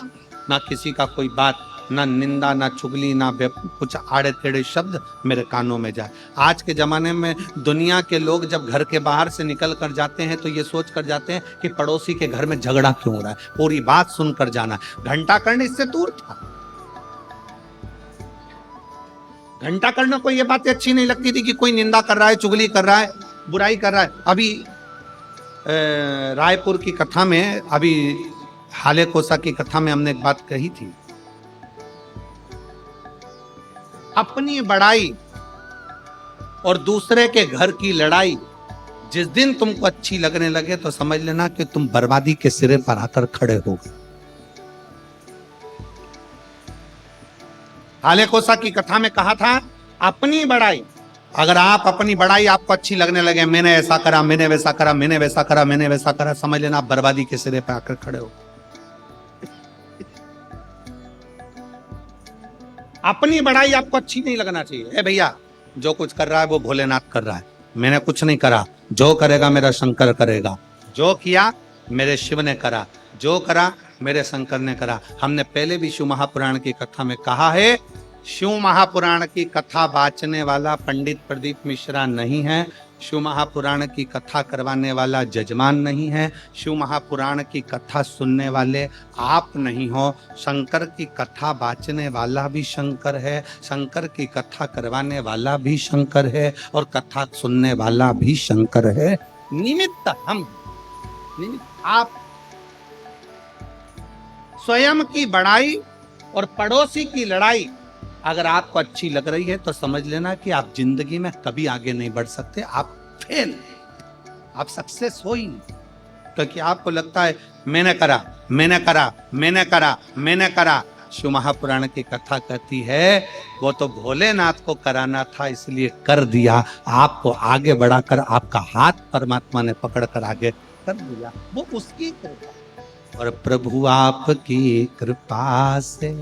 ना किसी का कोई बात, ना निंदा, ना चुगली, ना कुछ आड़े टेढ़े शब्द मेरे कानों में जाए। आज के जमाने में दुनिया के लोग जब घर के बाहर से निकल कर जाते हैं तो ये सोच कर जाते हैं कि पड़ोसी के घर में झगड़ा क्यों हो रहा है, पूरी बात सुनकर जाना। घंटाकर्ण इससे दूर था। घंटाकर्ण को ये बातें अच्छी नहीं लगती थी कि कोई निंदा कर रहा है, चुगली कर रहा है, बुराई कर रहा है। अभी रायपुर की कथा में, अभी हाले कोसा की कथा में हमने एक बात कही थी, अपनी बड़ाई और दूसरे के घर की लड़ाई जिस दिन तुमको अच्छी लगने लगे तो समझ लेना कि तुम बर्बादी के सिरे पर आकर खड़े हो गए। हाले कोसा की कथा में कहा था अपनी बड़ाई, अगर आप अपनी बड़ाई आपको अच्छी लगने लगे, मैंने ऐसा करा, मैंने वैसा करा, मैंने वैसा करा, मैंने वैसा करा, समझ लेना आप बर्बादी के सिरे पर आकर खड़े हो। अपनी बड़ाई आपको अच्छी नहीं लगना चाहिए। भैया जो कुछ कर रहा है वो भोलेनाथ कर रहा है, मैंने कुछ नहीं करा, जो करेगा मेरा शंकर करेगा, जो किया मेरे शिव ने करा, जो करा मेरे शंकर ने करा। हमने पहले भी शिव महापुराण की कथा में कहा है, शिव महापुराण की कथा बाचने वाला पंडित प्रदीप मिश्रा नहीं है, शिव महापुराण की कथा करवाने वाला जजमान नहीं है, शिव महापुराण की कथा सुनने वाले आप नहीं हो। शंकर की कथा बाचने वाला भी शंकर है, शंकर की कथा करवाने वाला भी शंकर है, और कथा सुनने वाला भी शंकर है। निमित्त हम, निमित्त आप। स्वयं की बड़ाई और पड़ोसी की लड़ाई अगर आपको अच्छी लग रही है तो समझ लेना कि आप जिंदगी में कभी आगे नहीं बढ़ सकते, आप फेल, आप सक्सेस हो ही नहीं। क्योंकि आपको लगता है मैंने करा, मैंने करा, मैंने करा, मैंने करा। शिव महापुराण की कथा कहती है वो तो भोलेनाथ को कराना था इसलिए कर दिया, आपको आगे बढ़ाकर आपका हाथ परमात्मा ने पकड़ कर आगे कर दिया, वो उसकी कृपा। और प्रभु आपकी कृपा से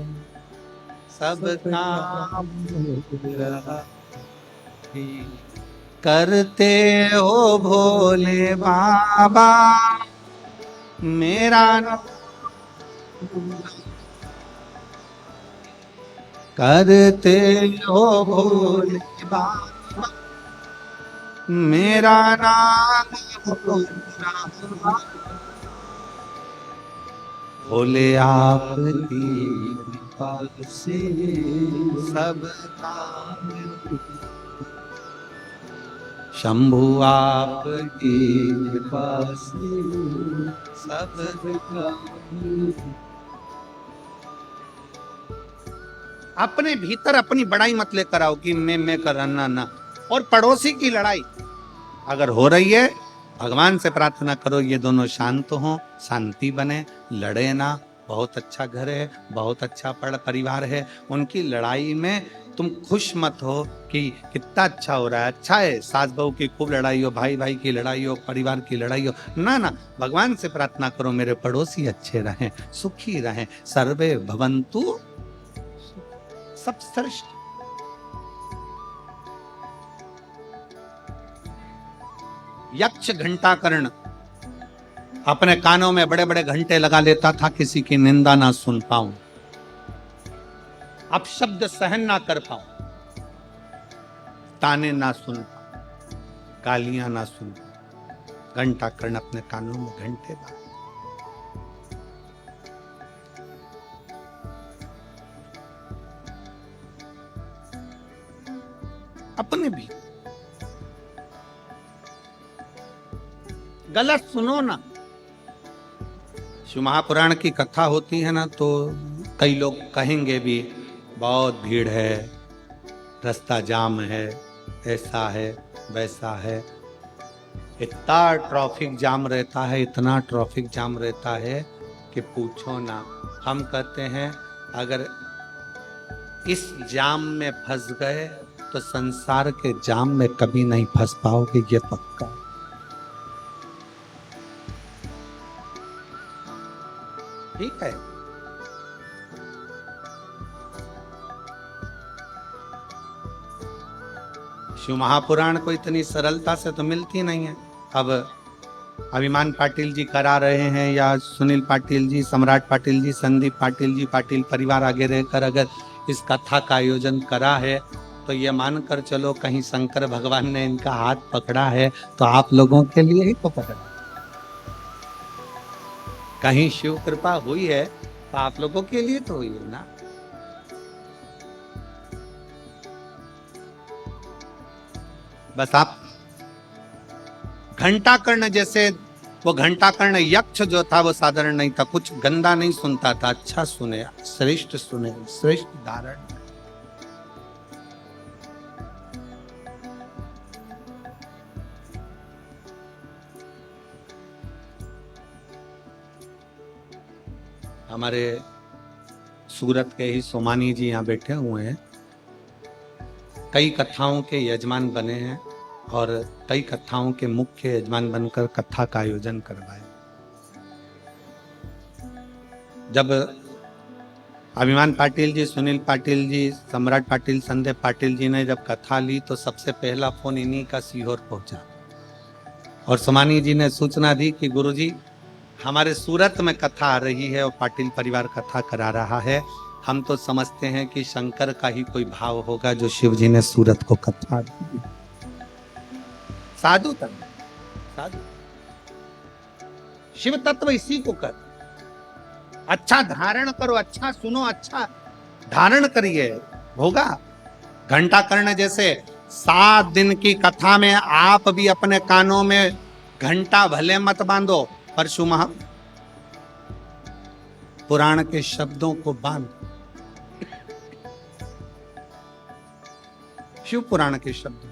सब काम करते हो भोले बाबा मेरा नाम, करते हो भोले बाबा मेरा नाम भोले आपकी कृपा से सब काम, शंभु आपकी कृपा से सब काम। अपने भीतर अपनी बड़ाई मत लेकर आओ कि मैं करना ना। और पड़ोसी की लड़ाई अगर हो रही है, भगवान से प्रार्थना करो ये दोनों शांत हों, शांति बने, लड़े ना। बहुत अच्छा घर है, बहुत अच्छा परिवार है, उनकी लड़ाई में तुम खुश मत हो कि कितना अच्छा हो रहा है। अच्छा है सास बहू की खूब लड़ाई हो, भाई भाई की लड़ाई हो, परिवार की लड़ाई हो, ना ना। भगवान से प्रार्थना करो मेरे पड़ोसी अच्छे रहें, सुखी रहें, सर्वे भवन्तु, सब श्रेष्ठ। यक्ष घंटाकर्ण अपने कानों में बड़े बड़े घंटे लगा लेता था, किसी की निंदा ना सुन पाऊं, अपशब्द सहन ना कर पाऊं, ताने ना सुन पाऊं, गालियां ना सुन पाऊं। घंटाकर्ण अपने कानों में घंटे लगा, अपने भी गलत सुनो ना। शिव महापुराण की कथा होती है ना, तो कई लोग कहेंगे भी बहुत भीड़ है, रास्ता जाम है, ऐसा है वैसा है। इतना ट्रैफिक जाम रहता है, इतना ट्रैफिक जाम रहता है कि पूछो ना। हम कहते हैं अगर इस जाम में फंस गए तो संसार के जाम में कभी नहीं फंस पाओगे, ये पक्का। ठीक है, शिव महापुराण को इतनी सरलता से तो मिलती नहीं है। अब अभिमान पाटिल जी करा रहे हैं, या सुनील पाटिल जी, सम्राट पाटिल जी, संदीप पाटिल जी, पाटिल परिवार आगे रहकर अगर इस कथा का आयोजन करा है, तो ये मानकर चलो कहीं शंकर भगवान ने इनका हाथ पकड़ा है तो आप लोगों के लिए ही तो पकड़ा। कहीं शिव कृपा हुई है तो आप लोगों के लिए तो हुई है ना। बस आप घंटाकर्ण जैसे, वो घंटाकर्ण यक्ष जो था वो साधारण नहीं था, कुछ गंदा नहीं सुनता था, अच्छा सुने, श्रेष्ठ सुने, श्रेष्ठ धारण। हमारे सूरत के ही सोमानी जी यहाँ बैठे हुए हैं, कई कथाओं के यजमान बने हैं और कई कथाओं के मुख्य यजमान बनकर कथा का आयोजन करवाए। जब अभिमान पाटिल जी, सुनील पाटिल जी, सम्राट पाटिल, संदीप पाटिल जी ने जब कथा ली तो सबसे पहला फोन इन्हीं का सीहोर पहुंचा और सोमानी जी ने सूचना दी कि गुरुजी हमारे सूरत में कथा आ रही है और पाटिल परिवार कथा करा रहा है। हम तो समझते हैं कि शंकर का ही कोई भाव होगा जो शिव जी ने सूरत को कथा दी। साधु तत्व, साधु शिव तत्व इसी को कर। अच्छा धारण करो, अच्छा सुनो, अच्छा धारण करिए, होगा। घंटाकर्ण जैसे 7 दिन की कथा में आप भी अपने कानों में घंटा भले मत बांधो, पर शिव पुराण के शब्दों को बांध, शिव पुराण के शब्द।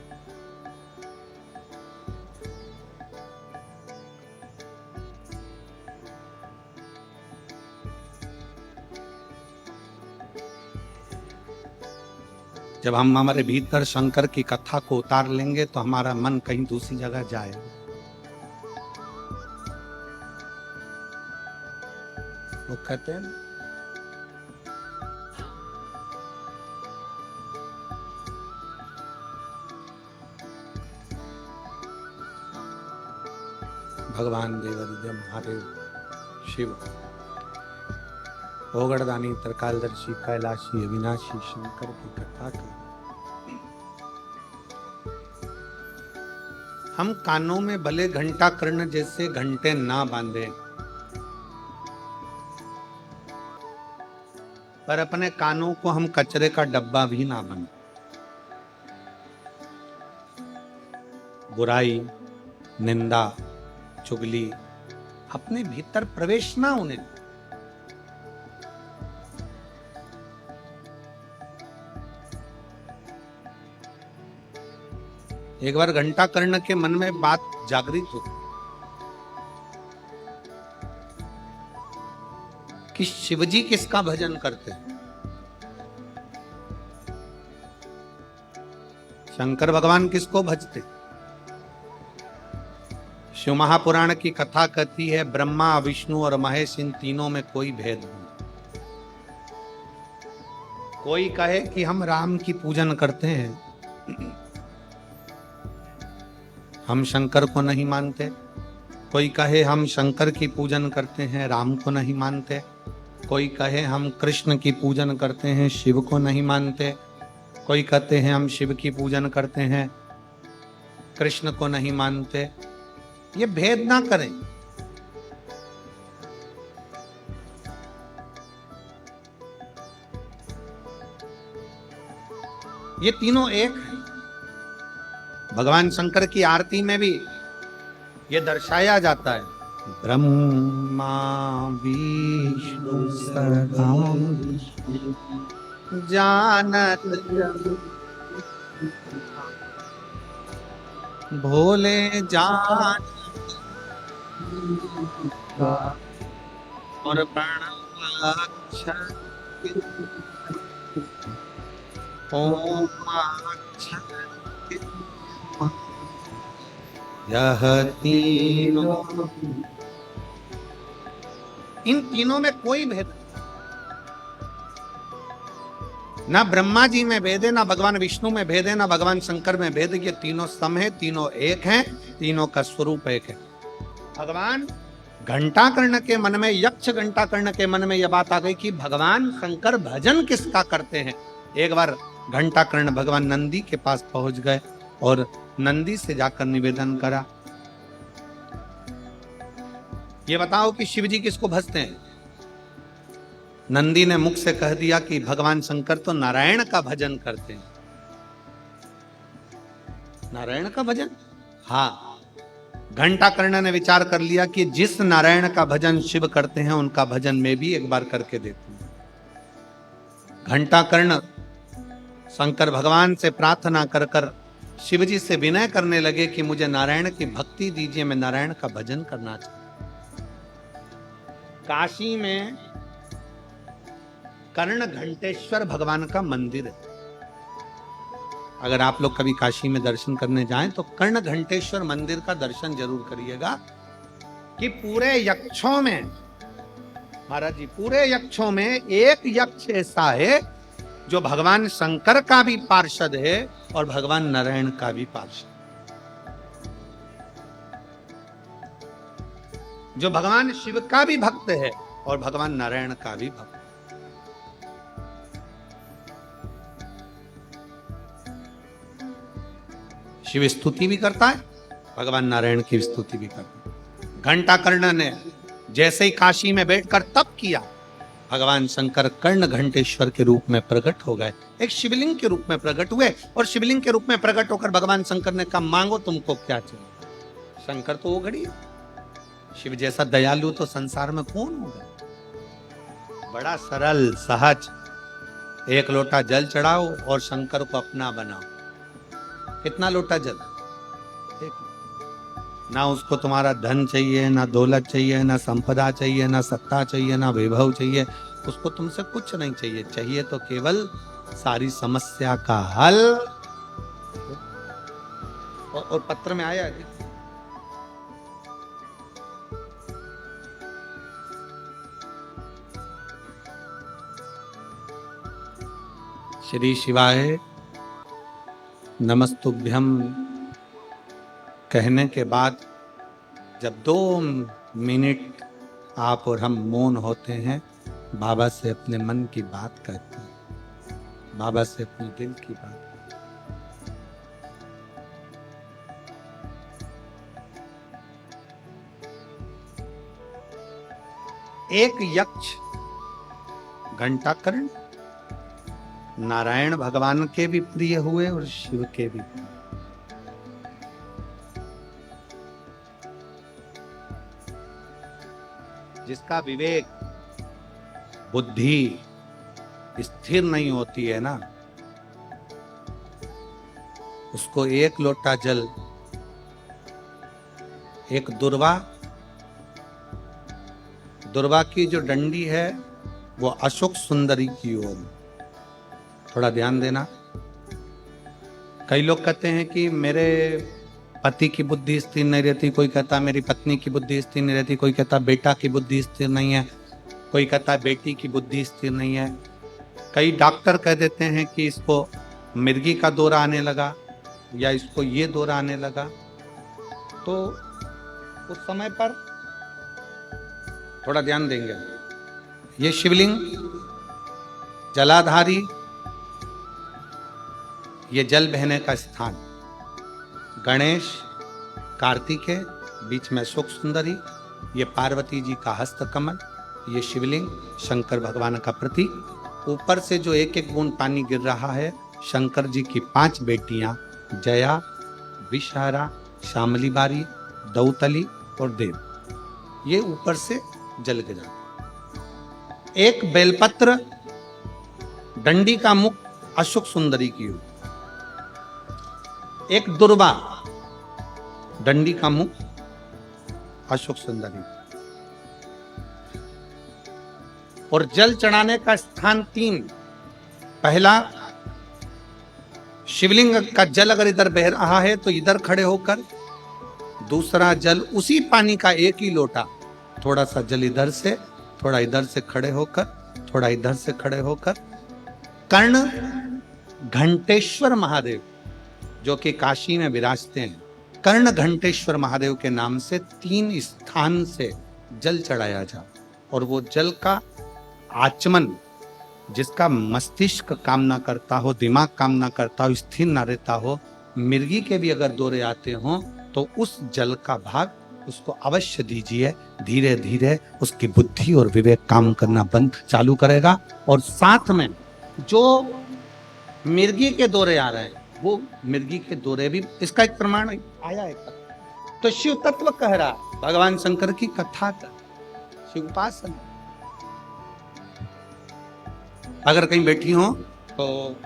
जब हम हमारे भीतर शंकर की कथा को उतार लेंगे तो हमारा मन कहीं दूसरी जगह जाएगा। वो कहते हैं भगवान देवादिदेव महादेव शिव ओगड़दानी त्रिकालदर्शी कैलाशी अविनाशी शंकर की कथा की हम कानों में भले घंटा कर्ण जैसे घंटे ना बांधे, पर अपने कानों को हम कचरे का डब्बा भी ना बने। बुराई, निंदा, चुगली अपने भीतर प्रवेश ना होने दे। एक बार घंटा कर्ण के मन में बात जागृत हो कि शिवजी किसका भजन करते हैं। शंकर भगवान किसको भजते? शिव महापुराण की कथा कहती है ब्रह्मा, विष्णु और महेश इन तीनों में कोई भेद नहीं। कोई कहे कि हम राम की पूजन करते हैं, हम शंकर को नहीं मानते। कोई कहे हम शंकर की पूजन करते हैं, राम को नहीं मानते। कोई कहे हम कृष्ण की पूजन करते हैं, शिव को नहीं मानते। कोई कहते हैं हम शिव की पूजन करते हैं, कृष्ण को नहीं मानते। ये भेद ना करें। ये तीनों एक हैं। भगवान शंकर की आरती में भी ये दर्शाया जाता है ब्रह्मा विष्णु सदा जानत भोले जान और प्रणवाक्षर यह तीनों, इन तीनों में कोई भेद ना ब्रह्मा जी में भेद है, ना भगवान विष्णु में भेद है, ना भगवान शंकर में भेद है। ये तीनों सम है, तीनों एक हैं, तीनों का स्वरूप एक है। भगवान घंटाकर्ण के मन में, यक्ष घंटाकर्ण के मन में यह बात आ गई कि भगवान शंकर भजन किसका करते हैं। एक बार घंटाकर्ण भगवान नंदी के पास पहुंच गए और नंदी से जाकर निवेदन करा, ये बताओ कि शिवजी किसको भजते हैं। नंदी ने मुख से कह दिया कि भगवान शंकर तो नारायण का भजन करते हैं। नारायण का भजन? हाँ। घंटाकर्ण ने विचार कर लिया कि जिस नारायण का भजन शिव करते हैं उनका भजन मैं भी एक बार करके देखूं। घंटाकर्ण शंकर भगवान से प्रार्थना कर कर शिवजी से विनय करने लगे कि मुझे नारायण की भक्ति दीजिए, मैं नारायण का भजन करना चाहता हूं। काशी में कर्ण घंटेश्वर भगवान का मंदिर है। अगर आप लोग कभी काशी में दर्शन करने जाएं तो कर्ण घंटेश्वर मंदिर का दर्शन जरूर करिएगा कि पूरे यक्षों में, महाराज जी, पूरे यक्षों में एक यक्ष ऐसा है जो भगवान शंकर का भी पार्षद है और भगवान नारायण का भी पार्षद, जो भगवान शिव का भी भक्त है और भगवान नारायण का भी भक्त। शिव स्तुति भी करता है, भगवान नारायण की स्तुति भी करता है। घंटाकर्ण ने जैसे ही काशी में बैठकर तप किया, भगवान शंकर कर्ण घंटेश्वर के रूप में प्रकट हो गए, एक शिवलिंग के रूप में प्रकट हुए। और शिवलिंग के रूप में प्रकट होकर भगवान शंकर ने कहा, मांगो तुमको क्या चाहिए। शंकर तो वो घड़ी, शिव जैसा दयालु तो संसार में कौन होगा। बड़ा सरल सहज, एक लोटा जल चढ़ाओ और शंकर को अपना बनाओ। कितना लोटा जल? ना उसको तुम्हारा धन चाहिए, ना दौलत चाहिए, ना संपदा चाहिए, ना सत्ता चाहिए, ना वैभव चाहिए। उसको तुमसे कुछ नहीं चाहिए। चाहिए तो केवल सारी समस्या का हल। और पत्र में आया है, श्री शिवाय नमस्तुभ्यम कहने के बाद जब 2 मिनट आप और हम मौन होते हैं, बाबा से अपने मन की बात करते हैं, बाबा से अपने दिल की बात। एक यक्ष घंटाकर्ण नारायण भगवान के भी प्रिय हुए और शिव के भी। जिसका विवेक बुद्धि स्थिर नहीं होती है ना, उसको एक लोटा जल, एक दुर्वा की जो डंडी है वो अशोक सुंदरी की ओर। थोड़ा ध्यान देना। कई लोग कहते हैं कि मेरे पति की बुद्धि स्थिर नहीं रहती, कोई कहता मेरी पत्नी की बुद्धि स्थिर नहीं रहती, कोई कहता बेटा की बुद्धि स्थिर नहीं है, कोई कहता बेटी की बुद्धि स्थिर नहीं है। कई डॉक्टर कह देते हैं कि इसको मिर्गी का दौरा आने लगा या इसको ये दौरा आने लगा। तो उस समय पर थोड़ा ध्यान देंगे। ये शिवलिंग जलाधारी, ये जल बहने का स्थान, गणेश कार्तिकेय, बीच में अशोक सुंदरी, ये पार्वती जी का हस्त कमल, ये शिवलिंग शंकर भगवान का प्रतीक। ऊपर से जो एक एक बूंद पानी गिर रहा है, शंकर जी की 5 बेटियां जया, विषहारा, शामली बारी, दौतली और देव, ये ऊपर से जल गिरा। एक बेलपत्र डंडी का मुख अशोक सुंदरी की ओर, एक दुर्वा डंडी का मुख अशोक सुंदरी, और जल चढ़ाने का स्थान 3। पहला, शिवलिंग का जल अगर इधर बह रहा है तो इधर खड़े होकर, दूसरा जल उसी पानी का एक ही लोटा, थोड़ा सा जल इधर से, थोड़ा इधर से खड़े होकर, थोड़ा इधर से खड़े होकर, कर्ण घंटेश्वर महादेव जो कि काशी में विराजते हैं, कर्ण घंटेश्वर महादेव के नाम से 3 स्थान से जल चढ़ाया जा, और वो जल का आचमन, जिसका मस्तिष्क काम ना करता हो, दिमाग काम ना करता हो, स्थिर ना रहता हो, मिर्गी के भी अगर दौरे आते हों तो उस जल का भाग उसको अवश्य दीजिए। धीरे धीरे उसकी बुद्धि और विवेक काम करना बंद चालू करेगा। और साथ में जो मिर्गी के दौरे आ रहे हैं, वो मिर्गी के दौरे भी, इसका एक प्रमाण आया है। तो शिव तत्व कह रहा, भगवान शंकर की कथा का शिव उपासना। अगर कहीं बैठी हो तो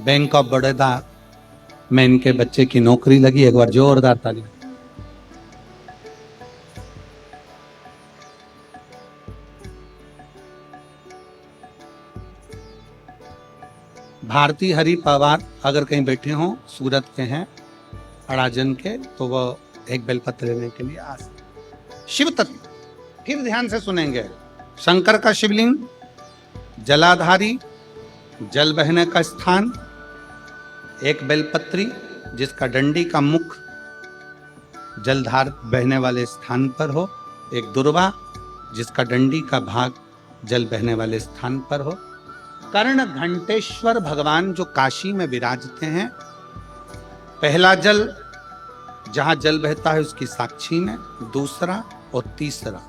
बैंक ऑफ बड़ौदा में इनके बच्चे की नौकरी लगी। एक बार जोरदार ताली। भारती हरि पवार अगर कहीं बैठे हों, सूरत के हैं, अड़ाजन के, तो वह एक बेलपत्र लेने के लिए आ सकते। शिव तत्व फिर ध्यान से सुनेंगे। शंकर का शिवलिंग जलाधारी, जल बहने का स्थान, एक बेलपत्री जिसका डंडी का मुख जलधार बहने वाले स्थान पर हो, एक दुर्वा जिसका डंडी का भाग जल बहने वाले स्थान पर हो, कर्ण घंटेश्वर भगवान जो काशी में विराजते हैं। पहला जल जहां जल बहता है उसकी साक्षी में, दूसरा और तीसरा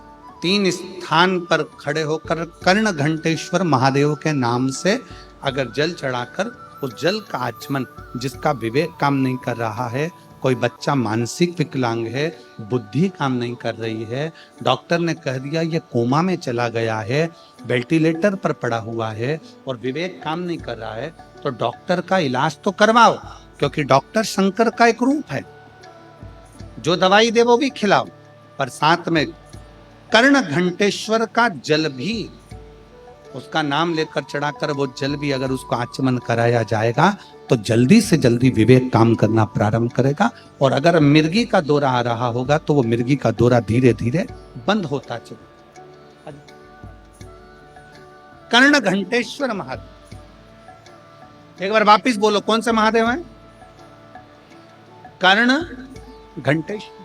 3 स्थान पर खड़े होकर कर्ण घंटेश्वर महादेव के नाम से अगर जल चढ़ाकर उस जल का आचमन, जिसका विवेक काम नहीं कर रहा है, कोई बच्चा मानसिक विकलांग है, बुद्धि काम नहीं कर रही है, डॉक्टर ने कह दिया ये कोमा में चला गया है, वेंटिलेटर पर पड़ा हुआ है और विवेक काम नहीं कर रहा है, तो डॉक्टर का इलाज तो करवाओ, क्योंकि डॉक्टर शंकर का एक रूप है। जो दवाई दे वो भी खिलाओ, पर साथ में कर्ण घंटेश्वर का जल भी उसका नाम लेकर चढ़ाकर वो जल भी अगर उसको आचमन कराया जाएगा तो जल्दी से जल्दी विवेक काम करना प्रारंभ करेगा। और अगर मिर्गी का दौरा आ रहा होगा तो वो मिर्गी का दौरा धीरे धीरे बंद होता चलेगा। कर्ण घंटेश्वर महादेव, एक बार वापिस बोलो, कौन से महादेव हैं? कर्ण घंटेश्वर।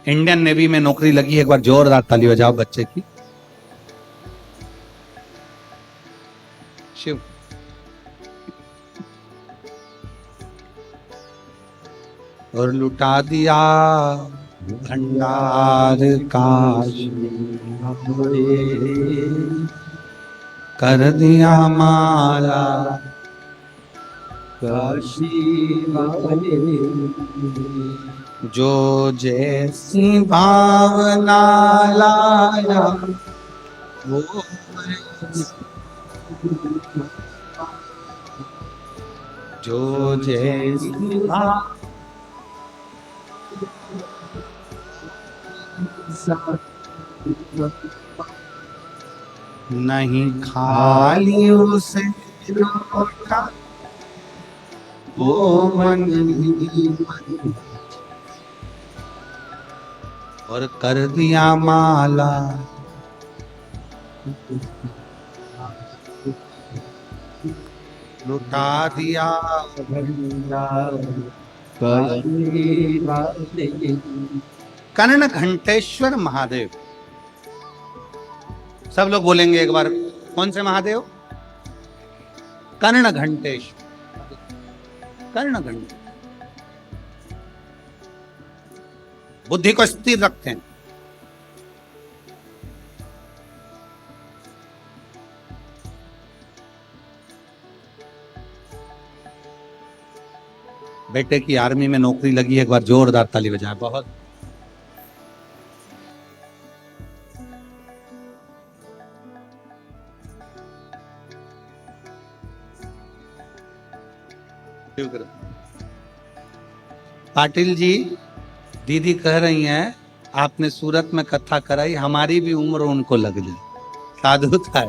इंडियन नेवी में नौकरी लगी, एक बार जोरदार ताली बजाओ बच्चे की। शिव और लुटा दिया भंडार काशी, कर दिया माला काशी, जो जैसी भावना लाया वो, जो जैसी नहीं खाली उसे लौटा वो मन ही मन, और कर दिया माला लुटा दिया भंडार। कर्ण घंटेश्वर महादेव, सब लोग बोलेंगे एक बार, कौन से महादेव? कर्ण घंटेश्वर। कर्ण घंटे बुद्धि को स्थिर रखते हैं। बेटे की आर्मी में नौकरी लगी, एक बार जोरदार ताली बजाएं। बहुत पाटिल जी, दीदी कह रही हैं आपने सूरत में कथा कराई, हमारी भी उम्र उनको लग जाए। साधु था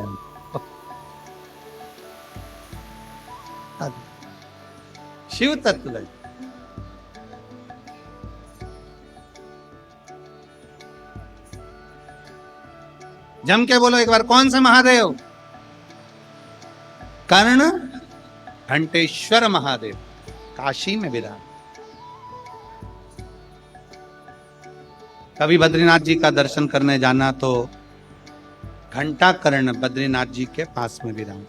शिव तत्व लग। जम के बोलो एक बार, कौन से महादेव? कर्ण घंटेश्वर महादेव, काशी में विराज। कभी बद्रीनाथ जी का दर्शन करने जाना तो घंटा कर्ण बद्रीनाथ जी के पास में विराज,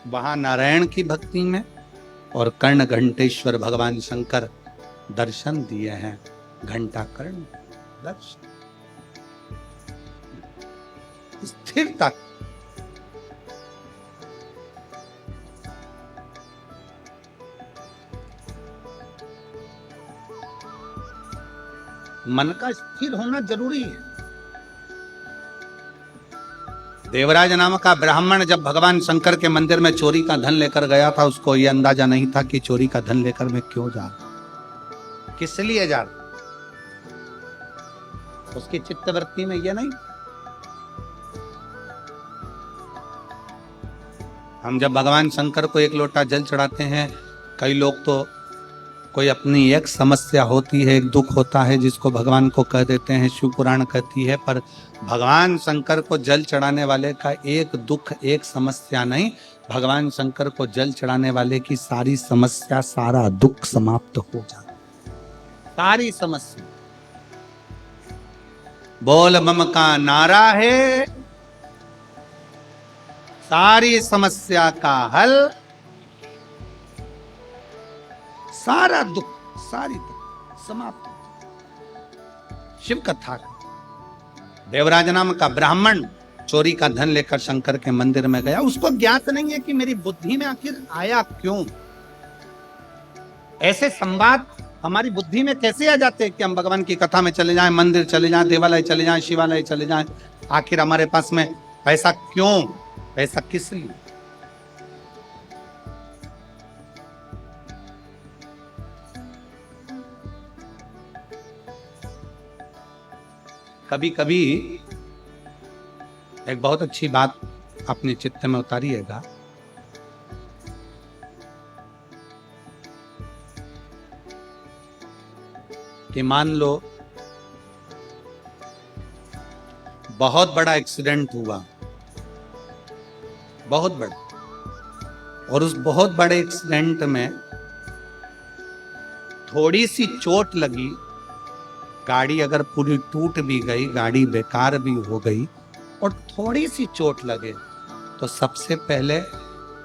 वहां नारायण की भक्ति में, और कर्ण घंटेश्वर भगवान शंकर दर्शन दिए हैं। घंटा कर्ण दर्शन, स्थिरता। मन का स्थिर होना जरूरी है। देवराज नाम का ब्राह्मण जब भगवान शंकर के मंदिर में चोरी का धन लेकर गया था, उसको यह अंदाजा नहीं था कि चोरी का धन लेकर मैं क्यों जा रहा, किस लिए जा रहा। उसकी चित्तवृत्ति में यह नहीं। हम जब भगवान शंकर को एक लोटा जल चढ़ाते हैं, कई लोग तो कोई अपनी एक समस्या होती है, एक दुख होता है, जिसको भगवान को कह देते हैं, शिव पुराण कहती है। पर भगवान शंकर को जल चढ़ाने वाले का एक दुख, एक समस्या नहीं, भगवान शंकर को जल चढ़ाने वाले की सारी समस्या, सारा दुख समाप्त हो जाता, सारी समस्या। बोल मम का नारा है, सारी समस्या का हल, सारा दुख, सारी दुख समाप्त। शिव कथा। देवराज नाम का ब्राह्मण चोरी का धन लेकर शंकर के मंदिर में गया। उसको ज्ञात नहीं है कि मेरी बुद्धि में आखिर आया क्यों। ऐसे संवाद हमारी बुद्धि में कैसे आ जाते हैं कि हम भगवान की कथा में चले जाएं, मंदिर चले जाएं, देवालय चले जाएं, शिवालय चले जाएं, आखिर हमारे पास में ऐसा क्यों। ऐसा किस लिए? कभी कभी एक बहुत अच्छी बात अपने चित्त में उतारिएगा। कि मान लो बहुत बड़ा एक्सीडेंट हुआ, बहुत बड़ा, और उस बहुत बड़े एक्सीडेंट में थोड़ी सी चोट लगी, गाड़ी अगर पूरी टूट भी गई, गाड़ी बेकार भी हो गई, और थोड़ी सी चोट लगे, तो सबसे पहले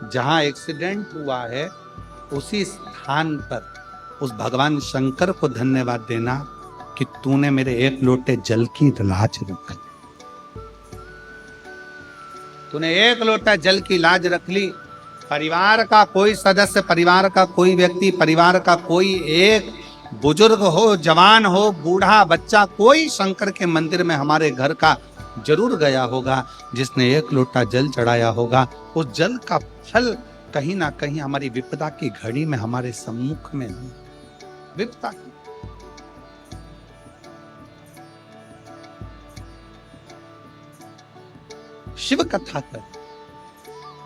जहां एक्सीडेंट हुआ है उसी स्थान पर उस भगवान शंकर को धन्यवाद देना कि तूने मेरे एक लोटे जल की लाज रखी। तूने एक लोटा जल की लाज रख ली। परिवार का कोई सदस्य, परिवार का कोई व्यक्ति, परिवार का कोई एक बुजुर्ग हो, जवान हो, बूढ़ा, बच्चा, कोई शंकर के मंदिर में हमारे घर का जरूर गया होगा, जिसने एक लोटा जल चढ़ाया होगा। उस जल का फल कहीं ना कहीं हमारी विपदा की घड़ी में हमारे सम्मुख में है। विपदा की शिव कथा कर,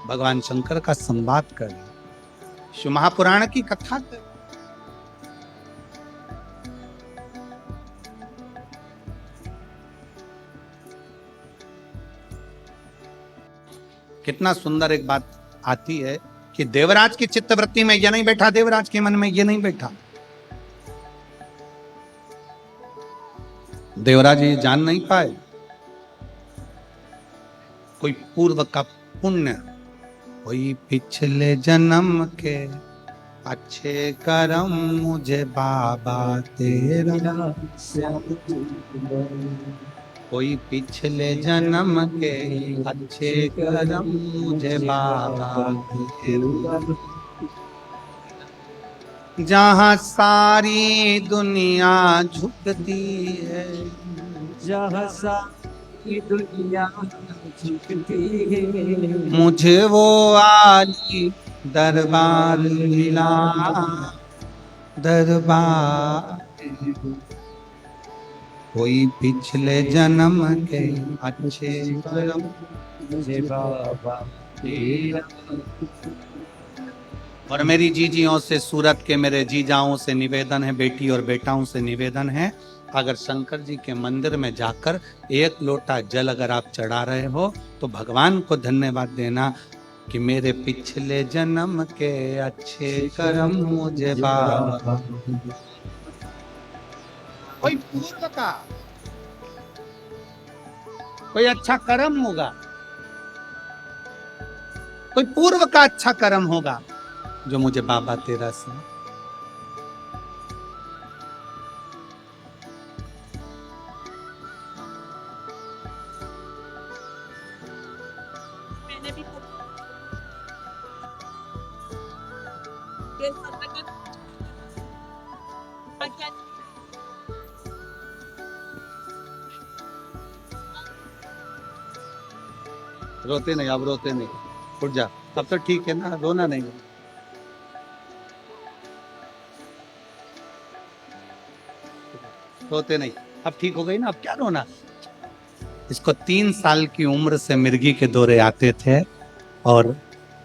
भगवान शंकर का संवाद कर, शिव महापुराण की कथा कर। कितना सुंदर एक बात आती है कि देवराज की चित्तवृत्ति में यह नहीं बैठा, देवराज के मन में यह नहीं बैठा, देवराज ये जान नहीं पाए कोई पूर्व का पुण्य, कोई पिछले जन्म के अच्छे कर्म मुझे बाबा तेरा, कोई पिछले जन्म के अच्छे कर्म मुझे बाबा तेरा, जहाँ सारी दुनिया झुकती है, जहाँ सारी दुनिया झुकती है, मुझे वो आली दरबार मिला, दरबार। कोई पिछले जन्म के अच्छे कर्म मुझे बाबा तेरा। और मेरी जीजियों से, सूरत के मेरे जीजाओं से निवेदन है, बेटी और बेटाओं से निवेदन है, अगर शंकर जी के मंदिर में जाकर एक लोटा जल अगर आप चढ़ा रहे हो तो भगवान को धन्यवाद देना कि मेरे पिछले जन्म के अच्छे कर्म मुझे बाबा। कोई पूर्व का कोई अच्छा कर्म होगा, कोई पूर्व का अच्छा कर्म होगा जो मुझे बाबा तेरा से। मैंने भी रोते नहीं, अब रोते नहीं, उठ जा, अब तो ठीक है ना, रोना नहीं। रोते नहीं, अब ठीक हो गई ना, अब क्या रोना। इसको 3 साल की उम्र से मिर्गी के दौरे आते थे और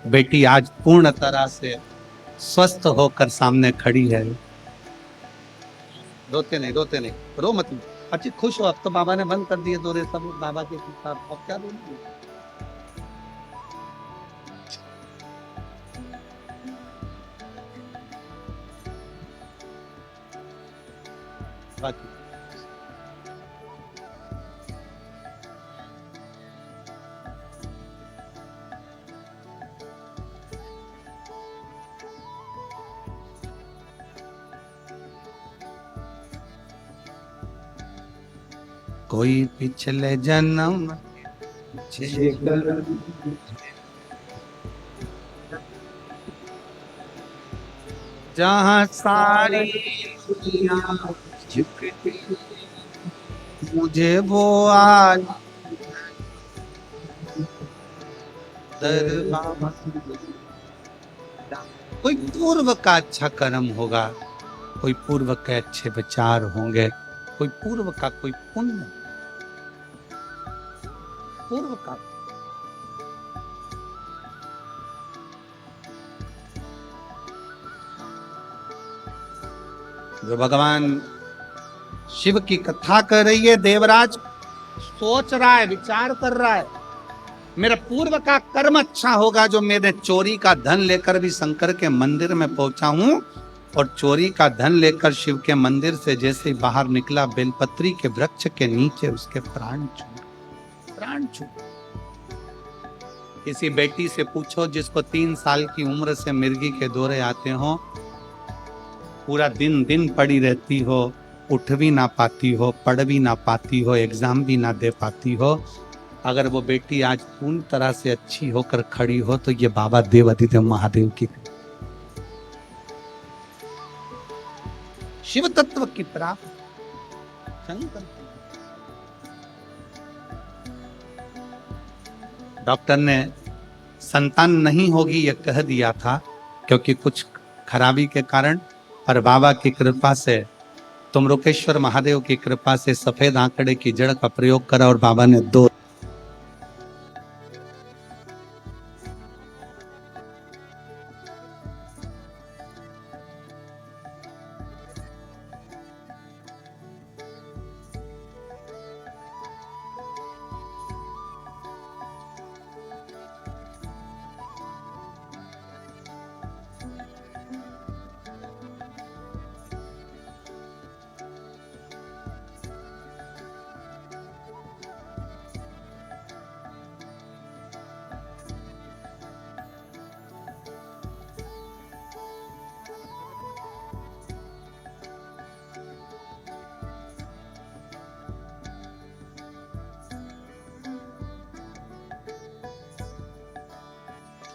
बेटी आज पूर्ण तरह से स्वस्थ होकर सामने खड़ी है। रोते नहीं, रोते नहीं, रो मत। अच्छी खुश हो, अब तो बाबा ने बंद कर दिए दौरे सब बाबा के साथ, अब क्या रोना। बाकी कोई पिछले जन्म जहाँ सारी दुनिया झुकती, मुझे वो आज दरबार। कोई पूर्व का अच्छा कर्म होगा, कोई पूर्व के अच्छे विचार होंगे, कोई पूर्व का कोई पुण्य, पूर्व का। जो भगवान शिव की कथा कर रही है, देवराज सोच रहा है, विचार कर रहा है, मेरा पूर्व का कर्म अच्छा होगा जो मैंने चोरी का धन लेकर भी शंकर के मंदिर में पहुंचा हूं, और चोरी का धन लेकर शिव के मंदिर से जैसे ही बाहर निकला, बेलपत्री के वृक्ष के नीचे उसके प्राण छूट। किसी बेटी से पूछो जिसको 3 साल की उम्र से मिर्गी के दौरे आते हो, पूरा दिन पड़ी रहती हो, उठ भी ना पाती हो, पढ़ भी ना पाती हो, एग्जाम भी ना दे पाती हो, अगर वो बेटी आज पूर्ण तरह से अच्छी होकर खड़ी हो तो ये बाबा देवाधिदेव महादेव की शिव तत्व की प्राप्त। डॉक्टर ने संतान नहीं होगी यह कह दिया था क्योंकि कुछ खराबी के कारण, पर बाबा की कृपा से, तुम रुकेश्वर महादेव की कृपा से सफेद आंकड़े की जड़ का प्रयोग करा और बाबा ने 2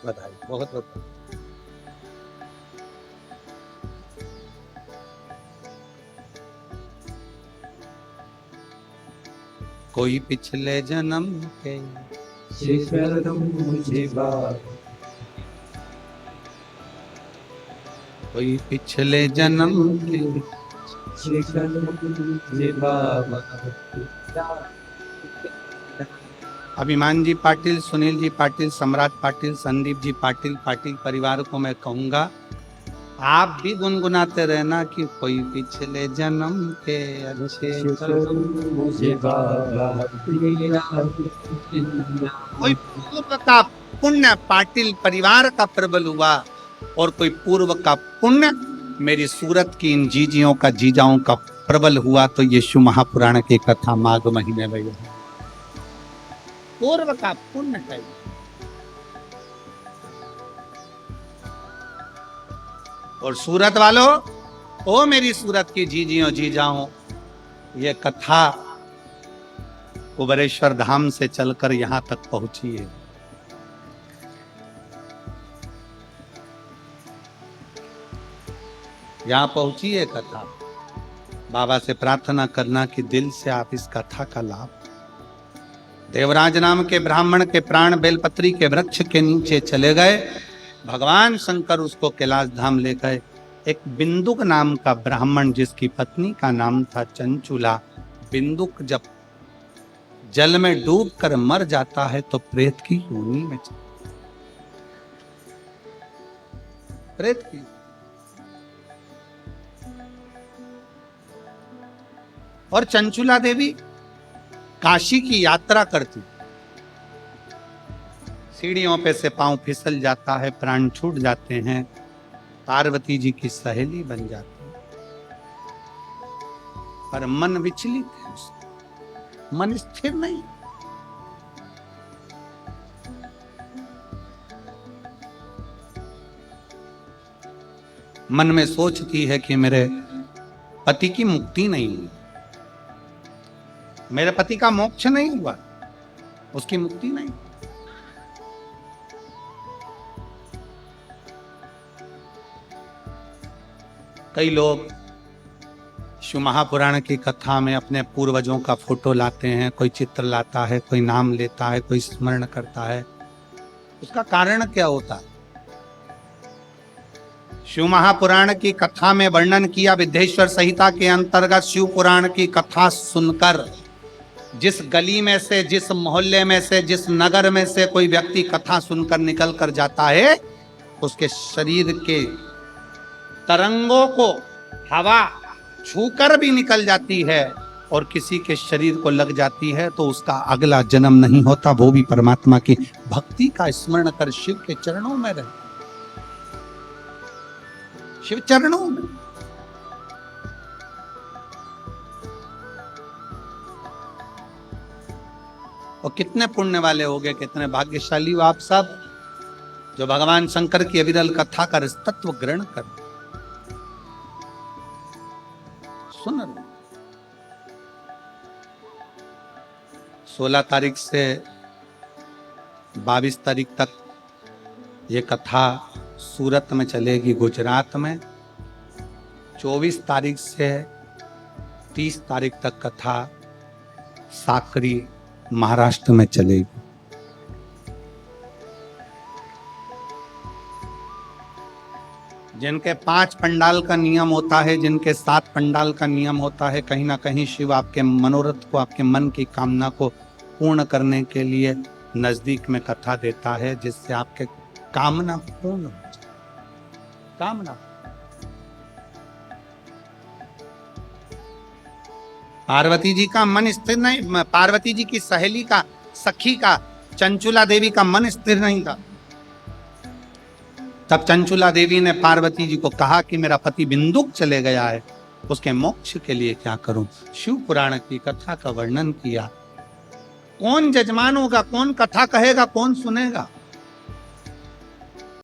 बधाई, बहुत बहुत। कोई पिछले जन्म के शिखर मुझे बाबा, कोई पिछले जन्म के शिखर मुझे बाबा। अभिमान जी पाटिल, सुनील जी पाटिल, सम्राट पाटिल, संदीप जी पाटिल, पाटिल परिवार को मैं कहूंगा, आप भी गुनगुनाते रहना कि कोई पिछले जन्म के अच्छे मुझे बाबा, कोई पूर्व का पुण्य पाटिल परिवार का प्रबल हुआ, और कोई पूर्व का पुण्य मेरी सूरत की इन जीजियों का, जीजाओं का प्रबल हुआ, तो ये शिव महापुराण की कथा माघ महीने में है। पूर्व का पुण्य है। और सूरत वालों, ओ मेरी सूरत की जीजियों जीजाओं, ये कथा कुबेरेश्वर धाम से चलकर यहां तक पहुंची है। यहां पहुंची है कथा। बाबा से प्रार्थना करना कि दिल से आप इस कथा का लाभ। देवराज नाम के ब्राह्मण के प्राण बेलपत्री के वृक्ष के नीचे चले गए। भगवान शंकर उसको कैलाश धाम ले गए। एक बिंदुक नाम का ब्राह्मण जिसकी पत्नी का नाम था चंचुला, बिंदुक जब जल में डूबकर मर जाता है तो प्रेत की योनि में प्रेत की। और चंचुला देवी काशी की यात्रा करती, सीढ़ियों पे से पांव फिसल जाता है, प्राण छूट जाते हैं, पार्वती जी की सहेली बन जाती है, पर मन विचलित है, मन स्थिर नहीं। मन में सोचती है कि मेरे पति की मुक्ति नहीं हुई, मेरे पति का मोक्ष नहीं हुआ, उसकी मुक्ति नहीं। कई लोग शिव महापुराण की कथा में अपने पूर्वजों का फोटो लाते हैं, कोई चित्र लाता है, कोई नाम लेता है, कोई स्मरण करता है। उसका कारण क्या होता है? शिव महापुराण की कथा में वर्णन किया, विद्येश्वर संहिता के अंतर्गत शिव पुराण की कथा सुनकर जिस गली में से, जिस मोहल्ले में से, जिस नगर में से कोई व्यक्ति कथा सुनकर निकल कर जाता है, उसके शरीर के तरंगों को हवा छूकर भी निकल जाती है और किसी के शरीर को लग जाती है तो उसका अगला जन्म नहीं होता, वो भी परमात्मा की भक्ति का स्मरण कर शिव के चरणों में रहे, शिव चरणों में। और कितने पुण्य वाले हो गए, कितने भाग्यशाली हो आप सब जो भगवान शंकर की अविरल कथा का तत्व ग्रहण कर सुन रहे। 16 तारीख से 22 तारीख तक ये कथा सूरत में चलेगी, गुजरात में। 24 तारीख से 30 तारीख तक कथा साकरी महाराष्ट्र में चलेगी। जिनके 5 पंडाल का नियम होता है, जिनके 7 पंडाल का नियम होता है, कहीं ना कहीं शिव आपके मनोरथ को, आपके मन की कामना को पूर्ण करने के लिए नजदीक में कथा देता है, जिससे आपके कामना पूर्ण हो जाए। कामना पार्वती जी का मन स्थिर नहीं, पार्वती जी की सहेली का, सखी का, चंचुला देवी का मन स्थिर नहीं था। तब चंचुला देवी ने पार्वती जी को कहा कि मेरा पति बिंदुक चले गया है, उसके मोक्ष के लिए क्या करूं? शिव पुराण की कथा का वर्णन किया। कौन जजमान होगा, कौन कथा कहेगा, कौन सुनेगा?